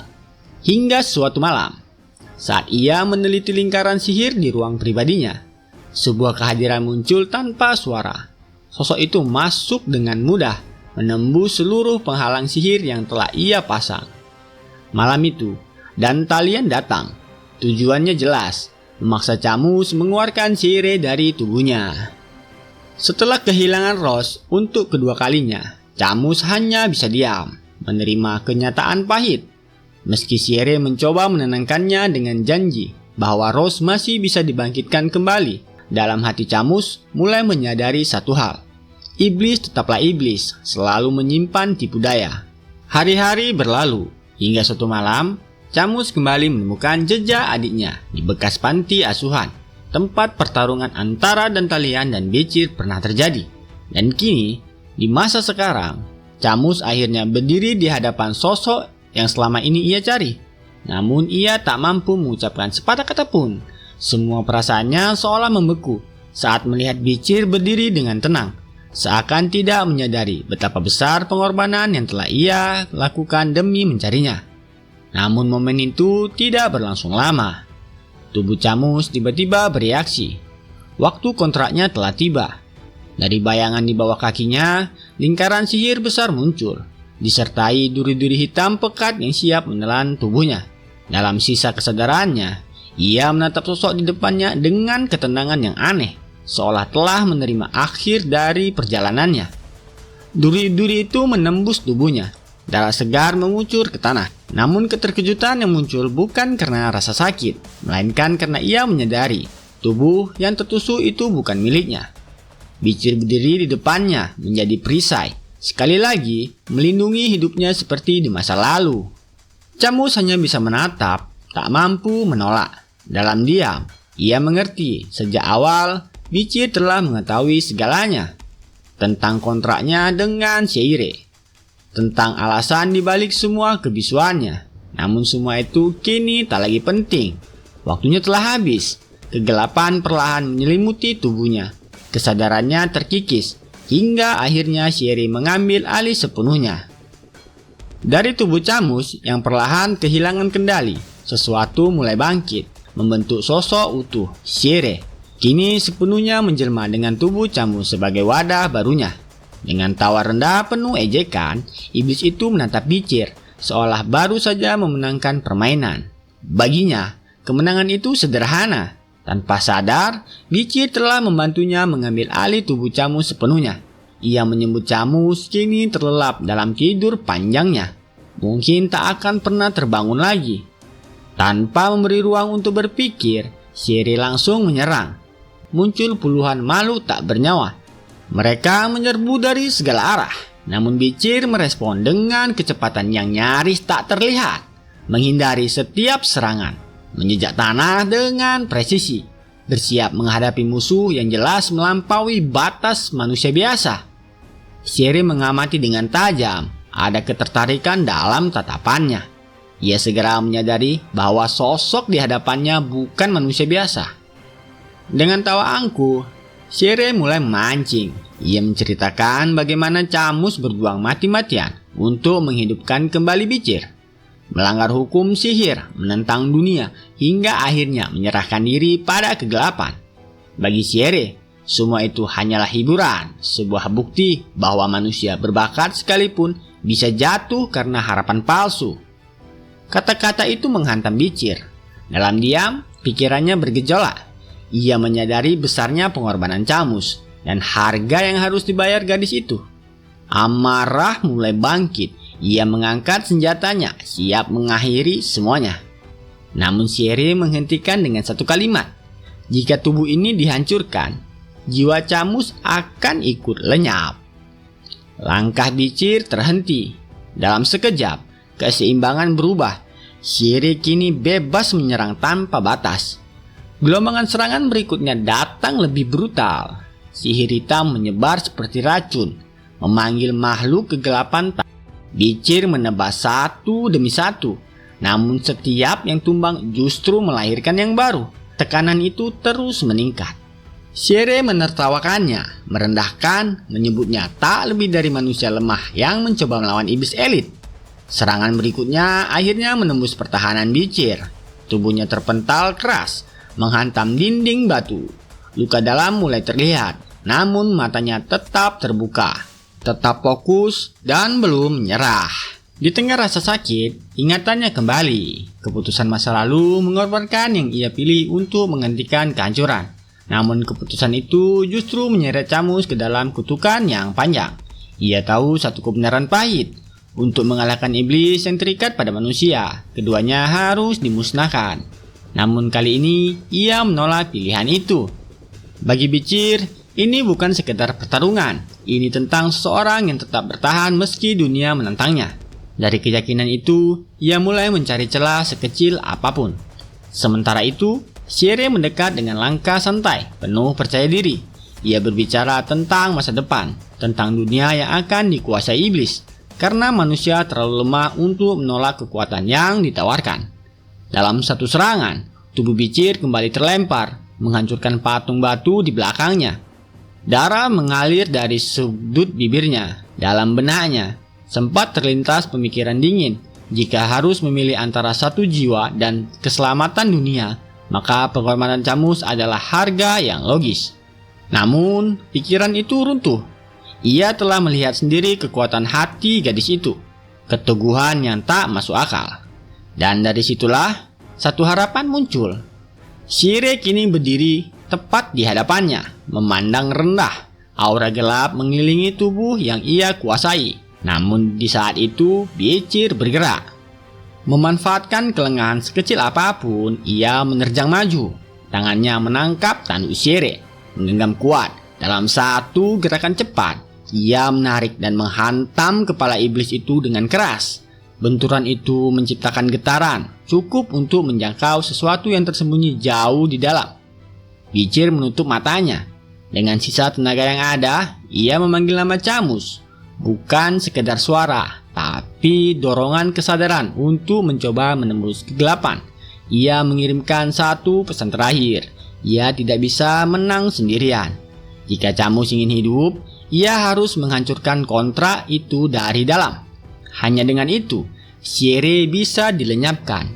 Hingga suatu malam, saat ia meneliti lingkaran sihir di ruang pribadinya, sebuah kehadiran muncul tanpa suara. Sosok itu masuk dengan mudah, menembus seluruh penghalang sihir yang telah ia pasang. Malam itu, Dantalian datang. Tujuannya jelas, memaksa Camus mengeluarkan Sire dari tubuhnya. Setelah kehilangan Rose untuk kedua kalinya, Camus hanya bisa diam, menerima kenyataan pahit. Meski Sire mencoba menenangkannya dengan janji bahwa Rose masih bisa dibangkitkan kembali, dalam hati Camus mulai menyadari satu hal. Iblis tetaplah iblis, selalu menyimpan tipu daya. Hari-hari berlalu, hingga suatu malam, Camus kembali menemukan jejak adiknya di bekas panti asuhan, tempat pertarungan antara Dantalian dan Becir pernah terjadi. Dan kini, di masa sekarang, Camus akhirnya berdiri di hadapan sosok yang selama ini ia cari. Namun ia tak mampu mengucapkan sepatah kata pun. Semua perasaannya seolah membeku saat melihat Becir berdiri dengan tenang, seakan tidak menyadari betapa besar pengorbanan yang telah ia lakukan demi mencarinya. Namun momen itu tidak berlangsung lama. Tubuh Camus tiba-tiba bereaksi. Waktu kontraknya telah tiba. Dari bayangan di bawah kakinya, lingkaran sihir besar muncul, disertai duri-duri hitam pekat yang siap menelan tubuhnya. Dalam sisa kesadarannya, ia menatap sosok di depannya dengan ketenangan yang aneh, seolah telah menerima akhir dari perjalanannya. Duri-duri itu menembus tubuhnya. Darah segar mengucur ke tanah. Namun keterkejutan yang muncul bukan karena rasa sakit, melainkan karena ia menyadari tubuh yang tertusuk itu bukan miliknya. Becir berdiri di depannya menjadi perisai, sekali lagi melindungi hidupnya seperti di masa lalu. Camus hanya bisa menatap, tak mampu menolak. Dalam diam, ia mengerti sejak awal Becir telah mengetahui segalanya tentang kontraknya dengan Sire, tentang alasan dibalik semua kebisuannya. Namun semua itu kini tak lagi penting. Waktunya telah habis. Kegelapan perlahan menyelimuti tubuhnya. Kesadarannya terkikis hingga akhirnya Sire mengambil alih sepenuhnya. Dari tubuh Camus yang perlahan kehilangan kendali, sesuatu mulai bangkit, membentuk sosok utuh Sire. Kini sepenuhnya menjelma dengan tubuh Camus sebagai wadah barunya. Dengan tawa rendah penuh ejekan, iblis itu menatap Becir, seolah baru saja memenangkan permainan. Baginya, kemenangan itu sederhana. Tanpa sadar, Becir telah membantunya mengambil alih tubuh Camus sepenuhnya. Ia menyebut Camus kini terlelap dalam tidur panjangnya. Mungkin tak akan pernah terbangun lagi. Tanpa memberi ruang untuk berpikir, Sire langsung menyerang. Muncul puluhan makhluk tak bernyawa. Mereka menyerbu dari segala arah. Namun Becir merespon dengan kecepatan yang nyaris tak terlihat, menghindari setiap serangan, menjejak tanah dengan presisi, bersiap menghadapi musuh yang jelas melampaui batas manusia biasa. Sire mengamati dengan tajam, ada ketertarikan dalam tatapannya. Ia segera menyadari bahwa sosok di hadapannya bukan manusia biasa. Dengan tawa angkuh, Sire mulai memancing. Ia menceritakan bagaimana Camus berjuang mati-matian untuk menghidupkan kembali Becir, melanggar hukum sihir, menentang dunia, hingga akhirnya menyerahkan diri pada kegelapan. Bagi Sire, semua itu hanyalah hiburan, sebuah bukti bahwa manusia berbakat sekalipun bisa jatuh karena harapan palsu. Kata-kata itu menghantam Becir. Dalam diam, pikirannya bergejolak. Ia menyadari besarnya pengorbanan Camus dan harga yang harus dibayar gadis itu. Amarah mulai bangkit. Ia mengangkat senjatanya, siap mengakhiri semuanya. Namun Sire menghentikan dengan satu kalimat. Jika tubuh ini dihancurkan, jiwa Camus akan ikut lenyap. Langkah Becir terhenti. Dalam sekejap, keseimbangan berubah. Sire kini bebas menyerang tanpa batas. Gelombang serangan berikutnya datang lebih brutal. Sihir hitam menyebar seperti racun, memanggil makhluk kegelapan. Becir menebas satu demi satu. Namun setiap yang tumbang justru melahirkan yang baru. Tekanan itu terus meningkat. Sire menertawakannya, merendahkan, menyebutnya tak lebih dari manusia lemah yang mencoba melawan iblis elit. Serangan berikutnya akhirnya menembus pertahanan Becir. Tubuhnya terpental keras, menghantam dinding batu. Luka dalam mulai terlihat, namun matanya tetap terbuka. tetap fokus dan belum menyerah. Di tengah rasa sakit, ingatannya kembali. Keputusan masa lalu mengorbankan yang ia pilih untuk menghentikan kehancuran. Namun keputusan itu justru menyeret Camus ke dalam kutukan yang panjang. Ia tahu satu kebenaran pahit. Untuk mengalahkan iblis yang terikat pada manusia, keduanya harus dimusnahkan. Namun kali ini, ia menolak pilihan itu. Bagi Bicir, ini bukan sekedar pertarungan. Ini tentang seseorang yang tetap bertahan meski dunia menentangnya. Dari keyakinan itu, ia mulai mencari celah sekecil apapun. Sementara itu, Sierre mendekat dengan langkah santai, penuh percaya diri. Ia berbicara tentang masa depan, tentang dunia yang akan dikuasai iblis, karena manusia terlalu lemah untuk menolak kekuatan yang ditawarkan. Dalam satu serangan, tubuh Bicir kembali terlempar, menghancurkan patung batu di belakangnya. Darah mengalir dari sudut bibirnya. Dalam benaknya, sempat terlintas pemikiran dingin. Jika harus memilih antara satu jiwa dan keselamatan dunia, maka pengorbanan Camus adalah harga yang logis. Namun, pikiran itu runtuh. Ia telah melihat sendiri kekuatan hati gadis itu, keteguhan yang tak masuk akal. Dan dari situlah, satu harapan muncul. Sierre kini berdiri tepat di hadapannya, memandang rendah. Aura gelap mengelilingi tubuh yang ia kuasai. Namun di saat itu, Bicir bergerak. Memanfaatkan kelengahan sekecil apapun, ia menerjang maju. Tangannya menangkap tanduk Sierre, menggenggam kuat. Dalam satu gerakan cepat, ia menarik dan menghantam kepala iblis itu dengan keras. Benturan itu menciptakan getaran, cukup untuk menjangkau sesuatu yang tersembunyi jauh di dalam. Bicir menutup matanya. Dengan sisa tenaga yang ada, ia memanggil nama Camus. Bukan sekedar suara, tapi dorongan kesadaran untuk mencoba menembus kegelapan. Ia mengirimkan satu pesan terakhir. Ia tidak bisa menang sendirian. Jika Camus ingin hidup, ia harus menghancurkan kontrak itu dari dalam. Hanya dengan itu, Sierre bisa dilenyapkan.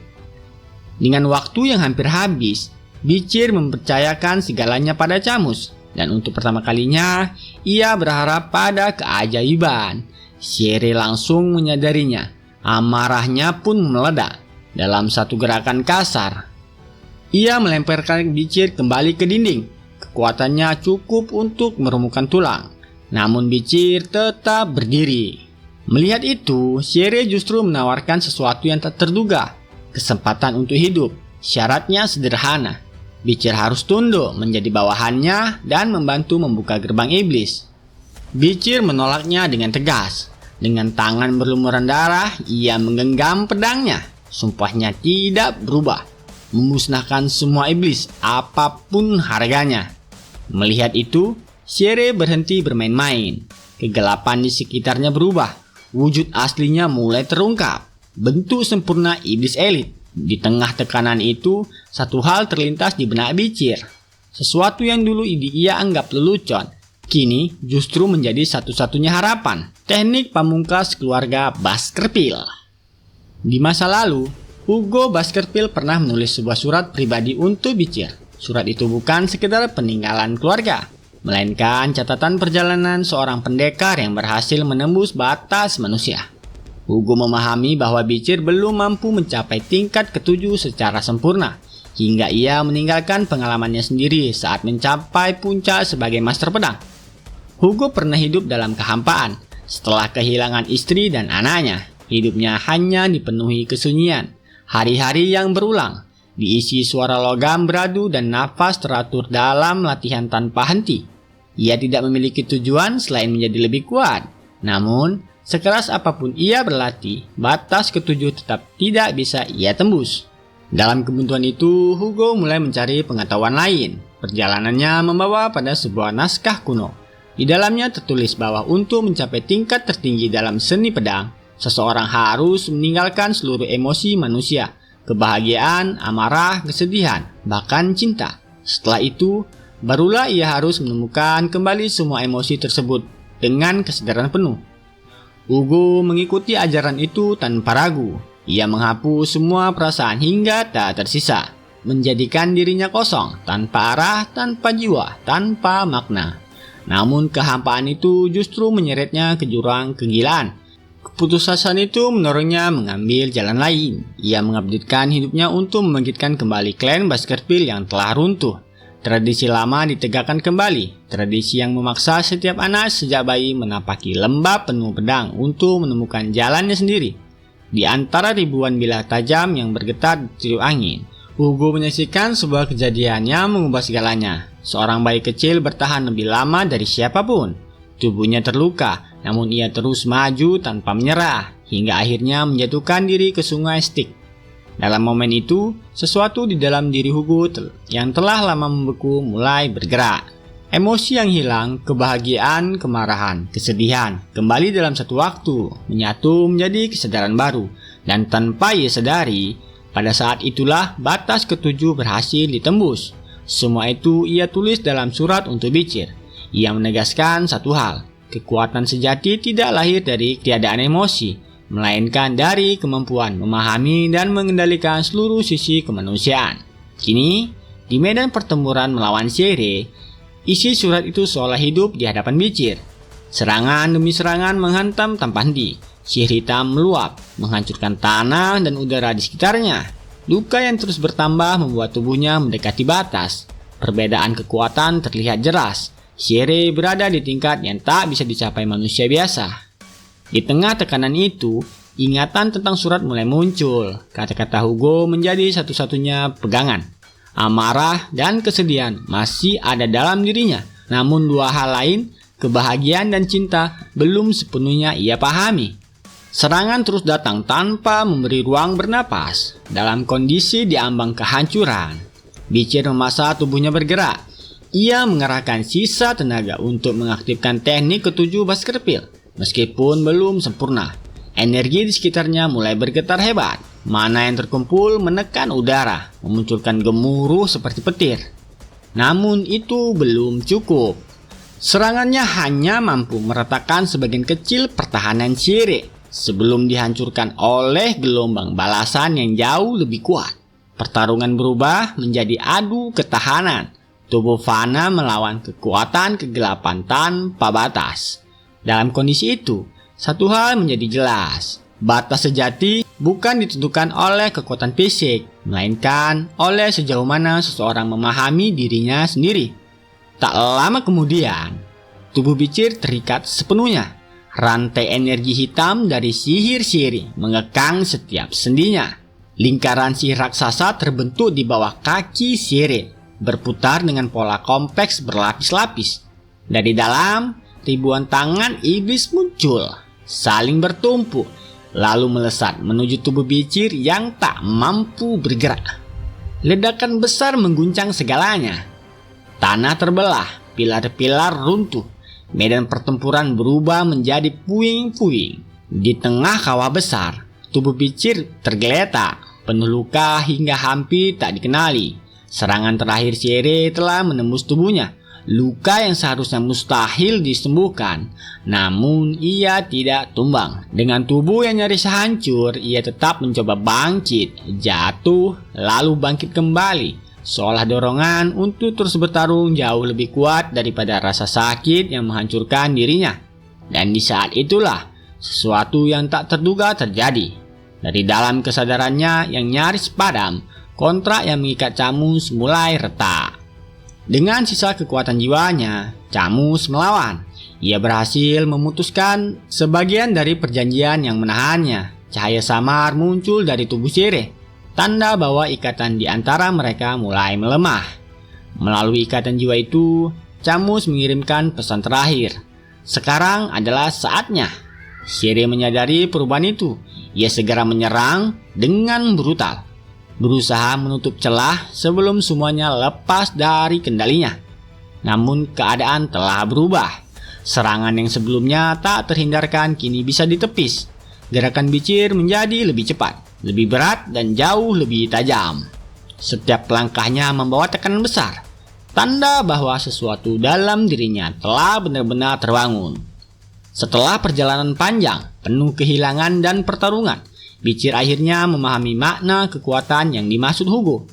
Dengan waktu yang hampir habis, Bicir mempercayakan segalanya pada Camus. Dan untuk pertama kalinya, ia berharap pada keajaiban. Sierre langsung menyadarinya. Amarahnya pun meledak. Dalam satu gerakan kasar, ia melemparkan Bicir kembali ke dinding. Kekuatannya cukup untuk meremukkan tulang. Namun Bicir tetap berdiri. Melihat itu, Sierre justru menawarkan sesuatu yang tak terduga. Kesempatan untuk hidup. Syaratnya sederhana. Bicir harus tunduk menjadi bawahannya dan membantu membuka gerbang iblis. Bicir menolaknya dengan tegas. Dengan tangan berlumuran darah, ia menggenggam pedangnya. Sumpahnya tidak berubah. Memusnahkan semua iblis, apapun harganya. Melihat itu, Sierre berhenti bermain-main. Kegelapan di sekitarnya berubah. Wujud aslinya mulai terungkap. Bentuk sempurna iblis elit. Di tengah tekanan itu, satu hal terlintas di benak Bicir. Sesuatu yang dulu ia anggap lelucon, kini justru menjadi satu-satunya harapan. Teknik pamungkas keluarga Baskerville. Di masa lalu, Hugo Baskerville pernah menulis sebuah surat pribadi untuk Bicir. Surat itu bukan sekedar peninggalan keluarga, melainkan catatan perjalanan seorang pendekar yang berhasil menembus batas manusia. Hugo memahami bahwa Bicir belum mampu mencapai tingkat ketujuh secara sempurna, hingga ia meninggalkan pengalamannya sendiri saat mencapai puncak sebagai master pedang. Hugo pernah hidup dalam kehampaan. Setelah kehilangan istri dan anaknya, hidupnya hanya dipenuhi kesunyian. Hari-hari yang berulang, diisi suara logam beradu dan nafas teratur dalam latihan tanpa henti. Ia tidak memiliki tujuan selain menjadi lebih kuat. Namun, sekeras apapun ia berlatih, batas ketujuh tetap tidak bisa ia tembus. Dalam kebuntuan itu, Hugo mulai mencari pengetahuan lain. Perjalanannya membawa pada sebuah naskah kuno. Di dalamnya tertulis bahwa untuk mencapai tingkat tertinggi dalam seni pedang, seseorang harus meninggalkan seluruh emosi manusia, kebahagiaan, amarah, kesedihan, bahkan cinta. Setelah itu, barulah ia harus menemukan kembali semua emosi tersebut dengan kesadaran penuh. Hugo mengikuti ajaran itu tanpa ragu. Ia menghapus semua perasaan hingga tak tersisa, menjadikan dirinya kosong, tanpa arah, tanpa jiwa, tanpa makna. Namun kehampaan itu justru menyeretnya ke jurang kegilaan. Keputusasaan itu mendorongnya mengambil jalan lain. Ia mengabdikan hidupnya untuk membangkitkan kembali klan Baskerville yang telah runtuh. Tradisi lama ditegakkan kembali, tradisi yang memaksa setiap anak sejak bayi menapaki lembah penuh pedang untuk menemukan jalannya sendiri. Di antara ribuan bilah tajam yang bergetar ditiup angin, Hugo menyaksikan sebuah kejadian yang mengubah segalanya. Seorang bayi kecil bertahan lebih lama dari siapapun. Tubuhnya terluka, namun ia terus maju tanpa menyerah, hingga akhirnya menjatuhkan diri ke sungai Styx. Dalam momen itu, sesuatu di dalam diri Hugo yang telah lama membeku mulai bergerak. Emosi yang hilang, kebahagiaan, kemarahan, kesedihan, kembali dalam satu waktu, menyatu menjadi kesadaran baru. Dan tanpa ia sadari, pada saat itulah batas ketujuh berhasil ditembus. Semua itu ia tulis dalam surat untuk Beecher. Ia menegaskan satu hal, kekuatan sejati tidak lahir dari ketiadaan emosi, melainkan dari kemampuan memahami dan mengendalikan seluruh sisi kemanusiaan. Kini, di medan pertempuran melawan Shire, isi surat itu seolah hidup di hadapan Beecher. Serangan demi serangan menghantam tanpa henti. Sihir hitam meluap, menghancurkan tanah dan udara di sekitarnya. Luka yang terus bertambah membuat tubuhnya mendekati batas. Perbedaan kekuatan terlihat jelas. Shire berada di tingkat yang tak bisa dicapai manusia biasa. Di tengah tekanan itu, ingatan tentang surat mulai muncul. Kata-kata Hugo menjadi satu-satunya pegangan. Amarah dan kesedihan masih ada dalam dirinya. Namun dua hal lain, kebahagiaan dan cinta, belum sepenuhnya ia pahami. Serangan terus datang tanpa memberi ruang bernapas. Dalam kondisi diambang kehancuran, Beecher memaksa tubuhnya bergerak. Ia mengerahkan sisa tenaga untuk mengaktifkan teknik ketujuh Baskerville. Meskipun belum sempurna, energi di sekitarnya mulai bergetar hebat. Mana yang terkumpul menekan udara, memunculkan gemuruh seperti petir. Namun itu belum cukup. Serangannya hanya mampu meratakan sebagian kecil pertahanan Shire sebelum dihancurkan oleh gelombang balasan yang jauh lebih kuat. Pertarungan berubah menjadi adu ketahanan. Tubuh Vanna melawan kekuatan kegelapan tanpa batas. Dalam kondisi itu, satu hal menjadi jelas. Batas sejati bukan ditentukan oleh kekuatan fisik, melainkan oleh sejauh mana seseorang memahami dirinya sendiri. Tak lama kemudian, tubuh Beecher terikat sepenuhnya. Rantai energi hitam dari sihir Shire mengekang setiap sendinya. Lingkaran sihir raksasa terbentuk di bawah kaki Shire, berputar dengan pola kompleks berlapis-lapis. Dari dalam, ribuan tangan iblis muncul, saling bertumpuk, lalu melesat menuju tubuh Beecher yang tak mampu bergerak. Ledakan besar mengguncang segalanya. Tanah terbelah, pilar-pilar runtuh, medan pertempuran berubah menjadi puing-puing. Di tengah kawah besar, tubuh Beecher tergeletak, penuh luka hingga hampir tak dikenali. Serangan terakhir Shire telah menembus tubuhnya. Luka yang seharusnya mustahil disembuhkan, namun ia tidak tumbang. Dengan tubuh yang nyaris hancur, ia tetap mencoba bangkit, jatuh, lalu bangkit kembali, seolah dorongan untuk terus bertarung jauh lebih kuat daripada rasa sakit yang menghancurkan dirinya. Dan di saat itulah, sesuatu yang tak terduga terjadi. Dari dalam kesadarannya yang nyaris padam, kontrak yang mengikat Camus mulai retak. Dengan sisa kekuatan jiwanya, Camus melawan. Ia berhasil memutuskan sebagian dari perjanjian yang menahannya. Cahaya samar muncul dari tubuh Shire, tanda bahwa ikatan di antara mereka mulai melemah. Melalui ikatan jiwa itu, Camus mengirimkan pesan terakhir. Sekarang adalah saatnya. Shire menyadari perubahan itu. Ia segera menyerang dengan brutal, berusaha menutup celah sebelum semuanya lepas dari kendalinya. Namun keadaan telah berubah. Serangan yang sebelumnya tak terhindarkan kini bisa ditepis. Gerakan Beecher menjadi lebih cepat, lebih berat dan jauh lebih tajam. Setiap langkahnya membawa tekanan besar, tanda bahwa sesuatu dalam dirinya telah benar-benar terbangun. Setelah perjalanan panjang, penuh kehilangan dan pertarungan, Beecher akhirnya memahami makna kekuatan yang dimaksud Hugo.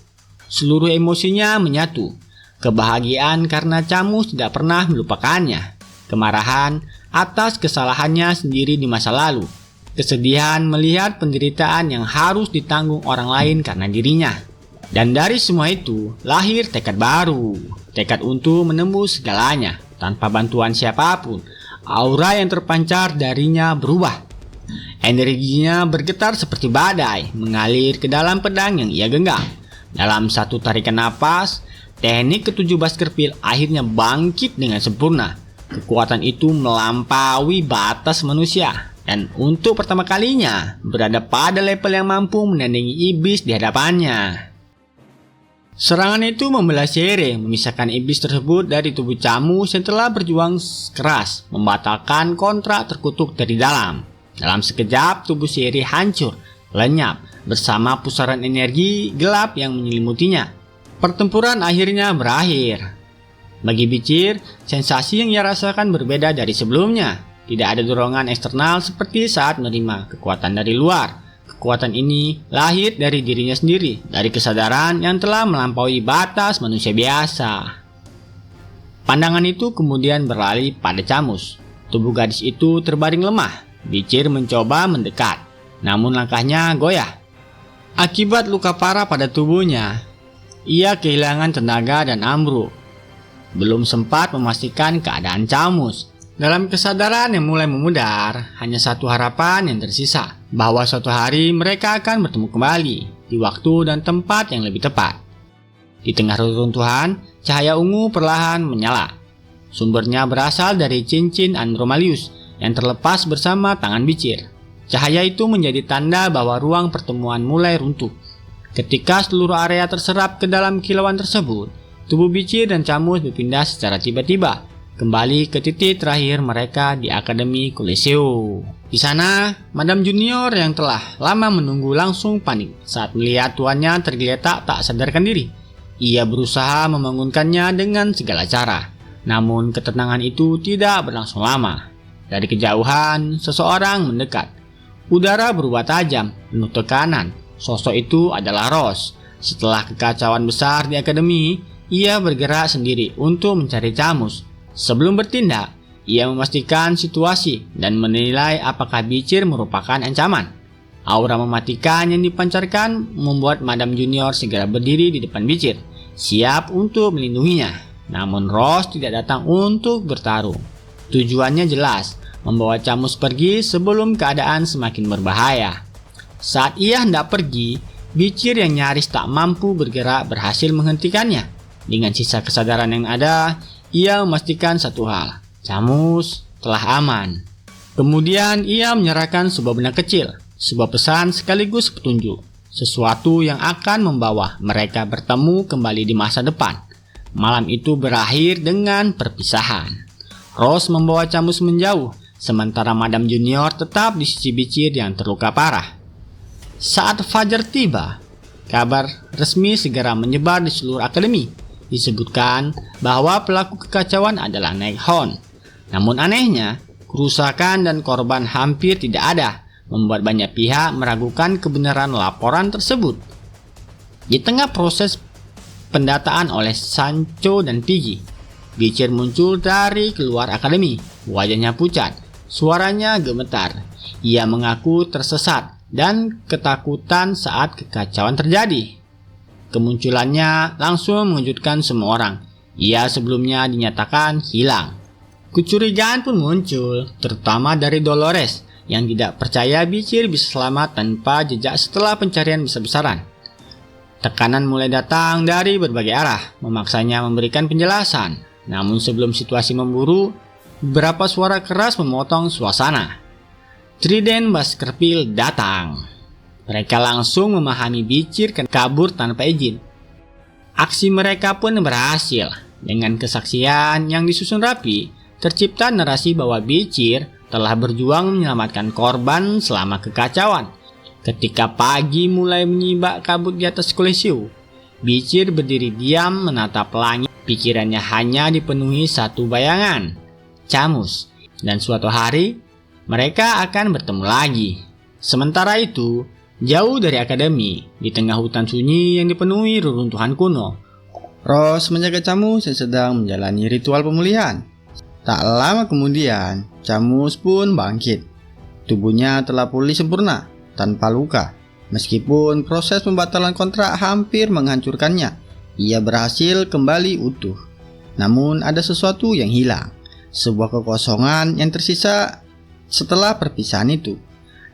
Seluruh emosinya menyatu. kebahagiaan karena Camus tidak pernah melupakannya, kemarahan atas kesalahannya sendiri di masa lalu, kesedihan melihat penderitaan yang harus ditanggung orang lain karena dirinya. Dan dari semua itu lahir tekad baru, tekad untuk menembus segalanya tanpa bantuan siapapun. Aura yang terpancar darinya berubah. Energinya bergetar seperti badai, mengalir ke dalam pedang yang ia genggam. Dalam satu tarikan napas, teknik ketujuh Baskerville akhirnya bangkit dengan sempurna. Kekuatan itu melampaui batas manusia, dan untuk pertama kalinya berada pada level yang mampu menandingi iblis di hadapannya. Serangan itu membelah Shere, memisahkan iblis tersebut dari tubuh Camus yang telah berjuang keras, membatalkan kontrak terkutuk dari dalam. Dalam sekejap, tubuh Shere hancur, lenyap, bersama pusaran energi gelap yang menyelimutinya. Pertempuran akhirnya berakhir. Bagi Bichir, sensasi yang ia rasakan berbeda dari sebelumnya. Tidak ada dorongan eksternal seperti saat menerima kekuatan dari luar. Kekuatan ini lahir dari dirinya sendiri, dari kesadaran yang telah melampaui batas manusia biasa. Pandangan itu kemudian beralih pada Camus. Tubuh gadis itu terbaring lemah. Bichir mencoba mendekat, namun langkahnya goyah. Akibat luka parah pada tubuhnya, ia kehilangan tenaga dan ambruk. Belum sempat memastikan keadaan Camus. Dalam kesadaran yang mulai memudar, hanya satu harapan yang tersisa, bahwa suatu hari mereka akan bertemu kembali, di waktu dan tempat yang lebih tepat. Di tengah reruntuhan, cahaya ungu perlahan menyala. Sumbernya berasal dari cincin Andromalius yang terlepas bersama tangan Bichir. Cahaya itu menjadi tanda bahwa ruang pertemuan mulai runtuh. Ketika seluruh area terserap ke dalam kilauan tersebut, tubuh Bichir dan Camus berpindah secara tiba-tiba, kembali ke titik terakhir mereka di Akademi Colosseo. Di sana, Madame Junior yang telah lama menunggu langsung panik saat melihat tuannya tergeletak tak sadarkan diri. Ia berusaha membangunkannya dengan segala cara, namun ketenangan itu tidak berlangsung lama. Dari kejauhan, seseorang mendekat. Udara berubah tajam, penuh tekanan. Sosok itu adalah Rose. Setelah kekacauan besar di Akademi, ia bergerak sendiri untuk mencari Camus. Sebelum bertindak, ia memastikan situasi dan menilai apakah Bichir merupakan ancaman. Aura mematikan yang dipancarkan membuat Madame Junior segera berdiri di depan Bichir, siap untuk melindunginya. Namun Rose tidak datang untuk bertarung. Tujuannya jelas, membawa Camus pergi sebelum keadaan semakin berbahaya. Saat ia hendak pergi, Bichir yang nyaris tak mampu bergerak berhasil menghentikannya. Dengan sisa kesadaran yang ada, ia memastikan satu hal, Camus telah aman. Kemudian ia menyerahkan sebuah benda kecil, sebuah pesan sekaligus petunjuk, sesuatu yang akan membawa mereka bertemu kembali di masa depan. Malam itu berakhir dengan perpisahan. Rose membawa Camus menjauh, sementara Madame Junior tetap di sisi Bichir yang terluka parah. Saat fajar tiba, kabar resmi segera menyebar di seluruh akademi. Disebutkan bahwa pelaku kekacauan adalah Nighthawk. Namun anehnya, kerusakan dan korban hampir tidak ada, membuat banyak pihak meragukan kebenaran laporan tersebut. Di tengah proses pendataan oleh Sancho dan Piggy, Bichir muncul dari keluar akademi. Wajahnya pucat, suaranya gemetar. Ia mengaku tersesat dan ketakutan saat kekacauan terjadi. Kemunculannya langsung mengejutkan semua orang. Ia sebelumnya dinyatakan hilang. Kecurigaan pun muncul, terutama dari Dolores yang tidak percaya Bichir bisa selamat tanpa jejak setelah pencarian besar-besaran. Tekanan mulai datang dari berbagai arah, memaksanya memberikan penjelasan. Namun sebelum situasi memburuk, beberapa suara keras memotong suasana. Trident Baskerville datang. Mereka langsung memahami Bichir kabur tanpa izin. Aksi mereka pun berhasil. Dengan kesaksian yang disusun rapi, tercipta narasi bahwa Bichir telah berjuang menyelamatkan korban selama kekacauan. Ketika pagi mulai menyibak kabut di atas Colosseo, Bichir berdiri diam menatap langit. Pikirannya hanya dipenuhi satu bayangan, Camus. Dan suatu hari, mereka akan bertemu lagi. Sementara itu, jauh dari akademi, di tengah hutan sunyi yang dipenuhi reruntuhan kuno, Rose menjaga Camus yang sedang menjalani ritual pemulihan. Tak lama kemudian, Camus pun bangkit. Tubuhnya telah pulih sempurna, tanpa luka. Meskipun proses pembatalan kontrak hampir menghancurkannya, ia berhasil kembali utuh. Namun ada sesuatu yang hilang, sebuah kekosongan yang tersisa setelah perpisahan itu.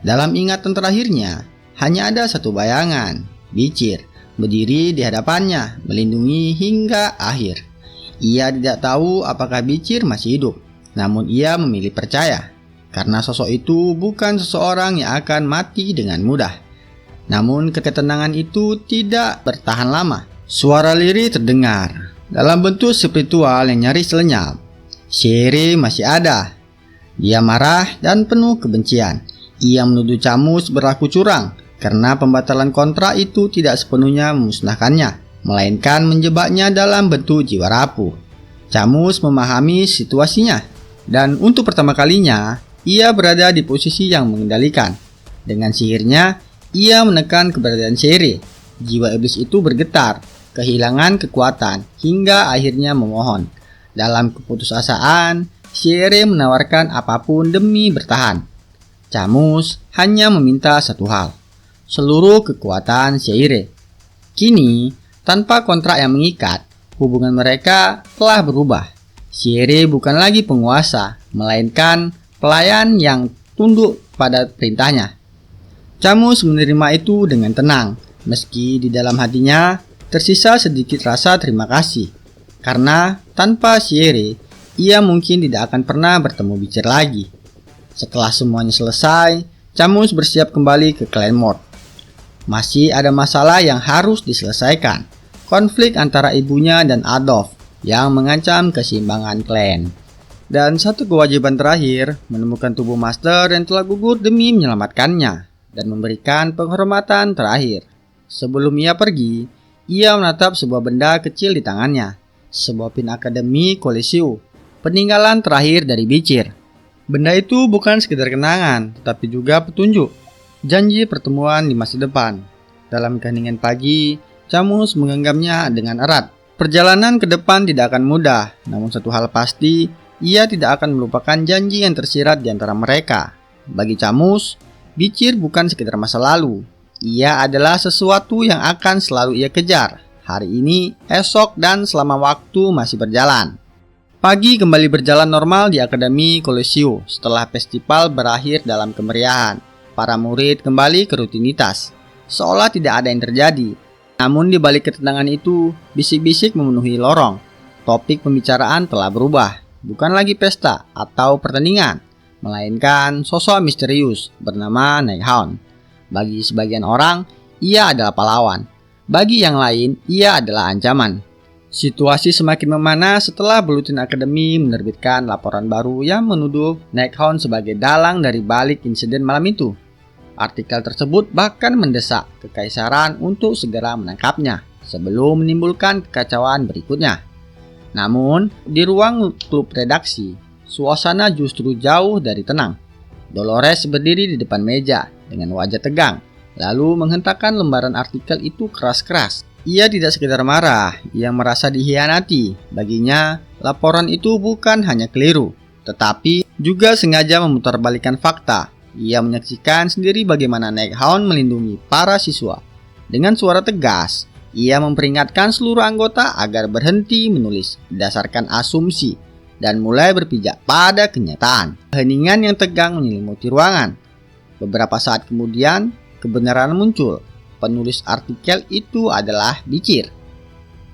Dalam ingatan terakhirnya, hanya ada satu bayangan, Bicir, berdiri di hadapannya, melindungi hingga akhir. Ia tidak tahu apakah Bicir masih hidup, namun ia memilih percaya, karena sosok itu bukan seseorang yang akan mati dengan mudah. Namun ketenangan itu tidak bertahan lama. Suara lirih terdengar, dalam bentuk spiritual yang nyaris lenyap. Shere masih ada. Dia marah dan penuh kebencian. Ia menuduh Camus berlaku curang, karena pembatalan kontrak itu tidak sepenuhnya memusnahkannya, melainkan menjebaknya dalam bentuk jiwa rapuh. Camus memahami situasinya, dan untuk pertama kalinya, ia berada di posisi yang mengendalikan. Dengan sihirnya, ia menekan keberadaan Shere. Jiwa iblis itu bergetar, kehilangan kekuatan, hingga akhirnya memohon. Dalam keputusasaan, Shere menawarkan apapun demi bertahan. Camus hanya meminta satu hal, seluruh kekuatan Shere. Kini, tanpa kontrak yang mengikat, hubungan mereka telah berubah. Shere bukan lagi penguasa, melainkan pelayan yang tunduk pada perintahnya. Camus menerima itu dengan tenang, meski di dalam hatinya tersisa sedikit rasa terima kasih. Karena tanpa Shere, ia mungkin tidak akan pernah bertemu Bicir lagi. Setelah semuanya selesai, Camus bersiap kembali ke Clanmore. Masih ada masalah yang harus diselesaikan. Konflik antara ibunya dan Adolf yang mengancam keseimbangan klan. Dan satu kewajiban terakhir, menemukan tubuh Master yang telah gugur demi menyelamatkannya dan memberikan penghormatan terakhir. Sebelum ia pergi, ia menatap sebuah benda kecil di tangannya, sebuah pin Akademi Coliseum, peninggalan terakhir dari Bicir. Benda itu bukan sekedar kenangan, tetapi juga petunjuk, janji pertemuan di masa depan. Dalam keheningan pagi, Camus menggenggamnya dengan erat. Perjalanan ke depan tidak akan mudah, namun satu hal pasti, ia tidak akan melupakan janji yang tersirat di antara mereka. Bagi Camus, Bicir bukan sekedar masa lalu. Ia adalah sesuatu yang akan selalu ia kejar, hari ini, esok, dan selama waktu masih berjalan. Pagi kembali berjalan normal di Akademi Coliseum setelah festival berakhir dalam kemeriahan. Para murid kembali ke rutinitas, seolah tidak ada yang terjadi. Namun di balik ketenangan itu, bisik-bisik memenuhi lorong. Topik pembicaraan telah berubah, bukan lagi pesta atau pertandingan, melainkan sosok misterius bernama Nighthawk. Bagi sebagian orang, ia adalah pahlawan. Bagi yang lain, ia adalah ancaman. Situasi semakin memanas setelah Bulletin Akademi menerbitkan laporan baru yang menuduh Nighthawk sebagai dalang dari balik insiden malam itu. Artikel tersebut bahkan mendesak kekaisaran untuk segera menangkapnya sebelum menimbulkan kekacauan berikutnya. Namun, di ruang klub redaksi, suasana justru jauh dari tenang. Dolores berdiri di depan meja dengan wajah tegang, lalu menghentakkan lembaran artikel itu keras-keras. Ia tidak sekedar marah, ia merasa dihianati. Baginya, laporan itu bukan hanya keliru, tetapi juga sengaja memutarbalikkan fakta. Ia menyaksikan sendiri bagaimana Nighthawk melindungi para siswa. Dengan suara tegas, ia memperingatkan seluruh anggota agar berhenti menulis berdasarkan asumsi dan mulai berpijak pada kenyataan. Keheningan yang tegang menyelimuti ruangan. Beberapa saat kemudian, kebenaran muncul. Penulis artikel itu adalah Bicir.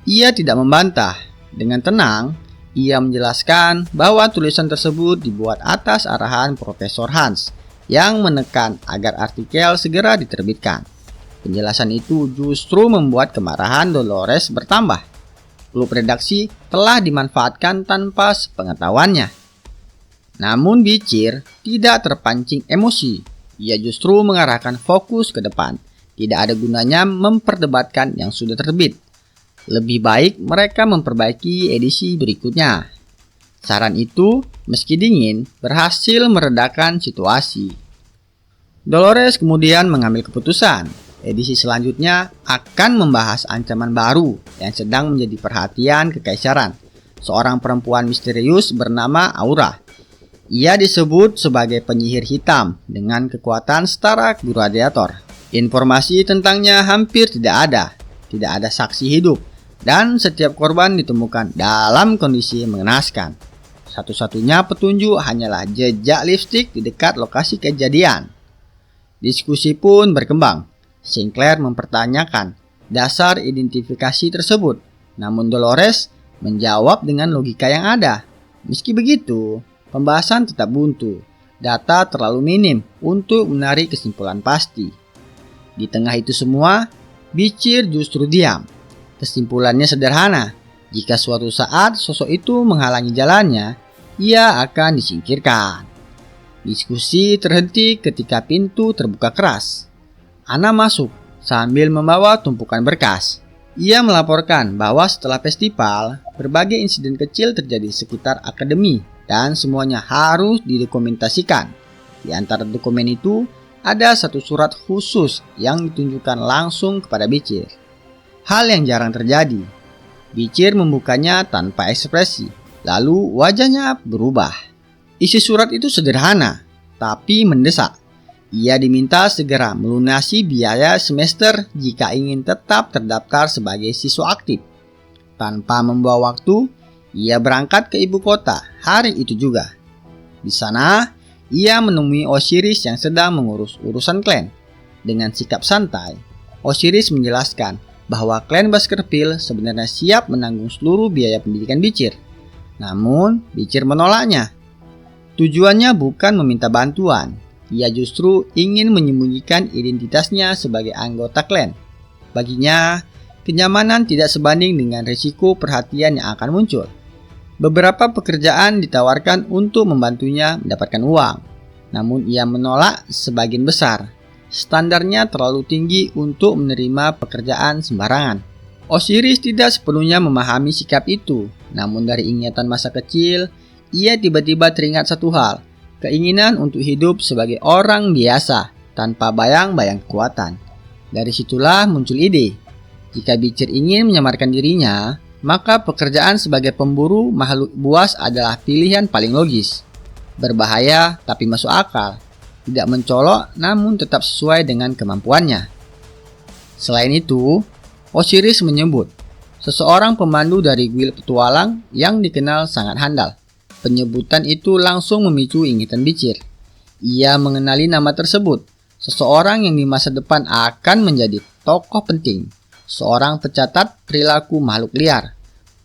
Ia tidak membantah. Dengan tenang, ia menjelaskan bahwa tulisan tersebut dibuat atas arahan Profesor Hans yang menekan agar artikel segera diterbitkan. Penjelasan itu justru membuat kemarahan Dolores bertambah. Klub redaksi telah dimanfaatkan tanpa sepengetahuannya. Namun Bicir tidak terpancing emosi. Ia justru mengarahkan fokus ke depan. Tidak ada gunanya memperdebatkan yang sudah terbit. Lebih baik mereka memperbaiki edisi berikutnya. Saran itu, meski dingin, berhasil meredakan situasi. Dolores kemudian mengambil keputusan. Edisi selanjutnya akan membahas ancaman baru yang sedang menjadi perhatian kekaisaran, seorang perempuan misterius bernama Aura. Ia disebut sebagai penyihir hitam dengan kekuatan setara gladiator. Informasi tentangnya hampir tidak ada saksi hidup, dan setiap korban ditemukan dalam kondisi mengenaskan. Satu-satunya petunjuk hanyalah jejak lipstik di dekat lokasi kejadian. Diskusi pun berkembang. Sinclair mempertanyakan dasar identifikasi tersebut, namun Dolores menjawab dengan logika yang ada. Meski begitu, pembahasan tetap buntu. Data terlalu minim untuk menarik kesimpulan pasti. Di tengah itu semua, Beecher justru diam. Kesimpulannya sederhana. Jika suatu saat sosok itu menghalangi jalannya, ia akan disingkirkan. Diskusi terhenti ketika pintu terbuka keras. Ana masuk sambil membawa tumpukan berkas. Ia melaporkan bahwa setelah festival, berbagai insiden kecil terjadi sekitar akademi dan semuanya harus didokumentasikan. Di antara dokumen itu, ada satu surat khusus yang ditunjukkan langsung kepada Beecher. Hal yang jarang terjadi. Beecher membukanya tanpa ekspresi, lalu wajahnya berubah. Isi surat itu sederhana, tapi mendesak. Ia diminta segera melunasi biaya semester jika ingin tetap terdaftar sebagai siswa aktif. Tanpa membuang waktu, ia berangkat ke ibu kota hari itu juga. Di sana, ia menemui Osiris yang sedang mengurus urusan klan. Dengan sikap santai, Osiris menjelaskan bahwa klan Baskerville sebenarnya siap menanggung seluruh biaya pendidikan Beecher. Namun, Beecher menolaknya. Tujuannya bukan meminta bantuan. Ia justru ingin menyembunyikan identitasnya sebagai anggota klan. Baginya, kenyamanan tidak sebanding dengan risiko perhatian yang akan muncul. Beberapa pekerjaan ditawarkan untuk membantunya mendapatkan uang. Namun ia menolak sebagian besar. Standarnya terlalu tinggi untuk menerima pekerjaan sembarangan. Osiris tidak sepenuhnya memahami sikap itu. Namun dari ingatan masa kecil, ia tiba-tiba teringat satu hal. Keinginan untuk hidup sebagai orang biasa, tanpa bayang-bayang kekuatan. Dari situlah muncul ide. Jika Beecher ingin menyamarkan dirinya, maka pekerjaan sebagai pemburu makhluk buas adalah pilihan paling logis. Berbahaya tapi masuk akal. Tidak mencolok namun tetap sesuai dengan kemampuannya. Selain itu, Osiris menyebut seseorang pemandu dari guild petualang yang dikenal sangat handal. Penyebutan itu langsung memicu ingatan Beecher. Ia mengenali nama tersebut, seseorang yang di masa depan akan menjadi tokoh penting, seorang pecatat perilaku makhluk liar,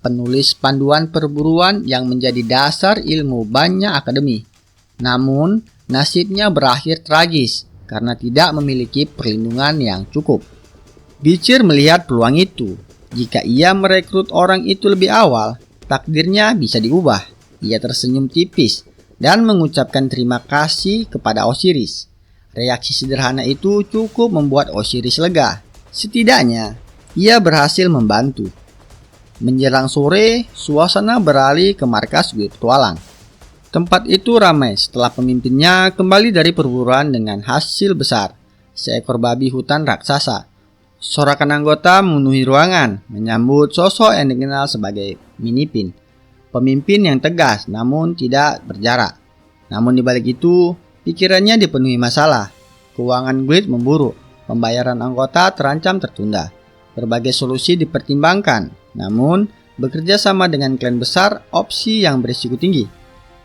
penulis panduan perburuan yang menjadi dasar ilmu banyak akademi. Namun, nasibnya berakhir tragis karena tidak memiliki perlindungan yang cukup. Beecher melihat peluang itu. Jika ia merekrut orang itu lebih awal, takdirnya bisa diubah. Ia tersenyum tipis dan mengucapkan terima kasih kepada Osiris. Reaksi sederhana itu cukup membuat Osiris lega. Setidaknya, ia berhasil membantu. Menjelang sore, suasana beralih ke markas guild petualang. Tempat itu ramai setelah pemimpinnya kembali dari perburuan dengan hasil besar, seekor babi hutan raksasa. Sorakan anggota memenuhi ruangan, menyambut sosok yang dikenal sebagai Minipin. Pemimpin yang tegas namun tidak berjarak. Namun di balik itu, pikirannya dipenuhi masalah. Keuangan guild memburuk, pembayaran anggota terancam tertunda. Berbagai solusi dipertimbangkan, namun bekerja sama dengan klan besar opsi yang berisiko tinggi.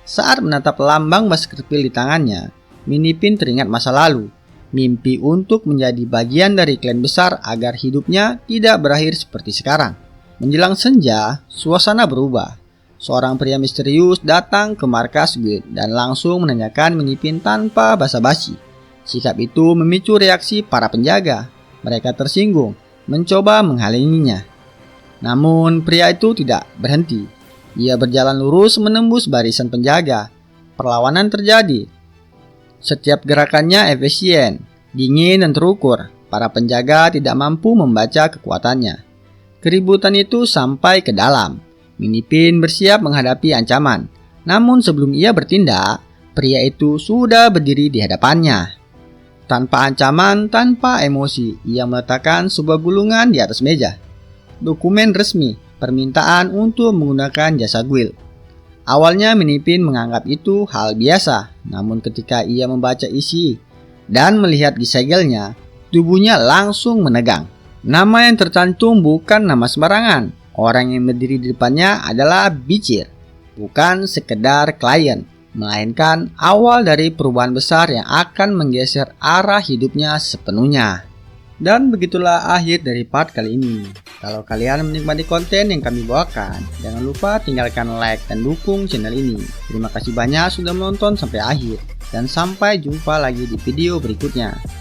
Saat menatap lambang Baskerville di tangannya, Minipin teringat masa lalu. Mimpi untuk menjadi bagian dari klan besar agar hidupnya tidak berakhir seperti sekarang. Menjelang senja, suasana berubah. Seorang pria misterius datang ke markas guild dan langsung menanyakan Minipin tanpa basa-basi. Sikap itu memicu reaksi para penjaga. Mereka tersinggung, mencoba menghalanginya. Namun pria itu tidak berhenti. Ia berjalan lurus menembus barisan penjaga. Perlawanan terjadi. Setiap gerakannya efisien, dingin dan terukur. Para penjaga tidak mampu membaca kekuatannya. Keributan itu sampai ke dalam. Minipin bersiap menghadapi ancaman. Namun sebelum ia bertindak, pria itu sudah berdiri di hadapannya. Tanpa ancaman, tanpa emosi, ia meletakkan sebuah gulungan di atas meja. Dokumen resmi, permintaan untuk menggunakan jasa Guild. Awalnya Minipin menganggap itu hal biasa, namun ketika ia membaca isi dan melihat disegelnya, tubuhnya langsung menegang. Nama yang tercantum bukan nama sembarangan. Orang yang berdiri di depannya adalah Bicir, bukan sekedar klien, melainkan awal dari perubahan besar yang akan menggeser arah hidupnya sepenuhnya. Dan begitulah akhir dari part kali ini. Kalau kalian menikmati konten yang kami bawakan, jangan lupa tinggalkan like dan dukung channel ini. Terima kasih banyak sudah menonton sampai akhir, dan sampai jumpa lagi di video berikutnya.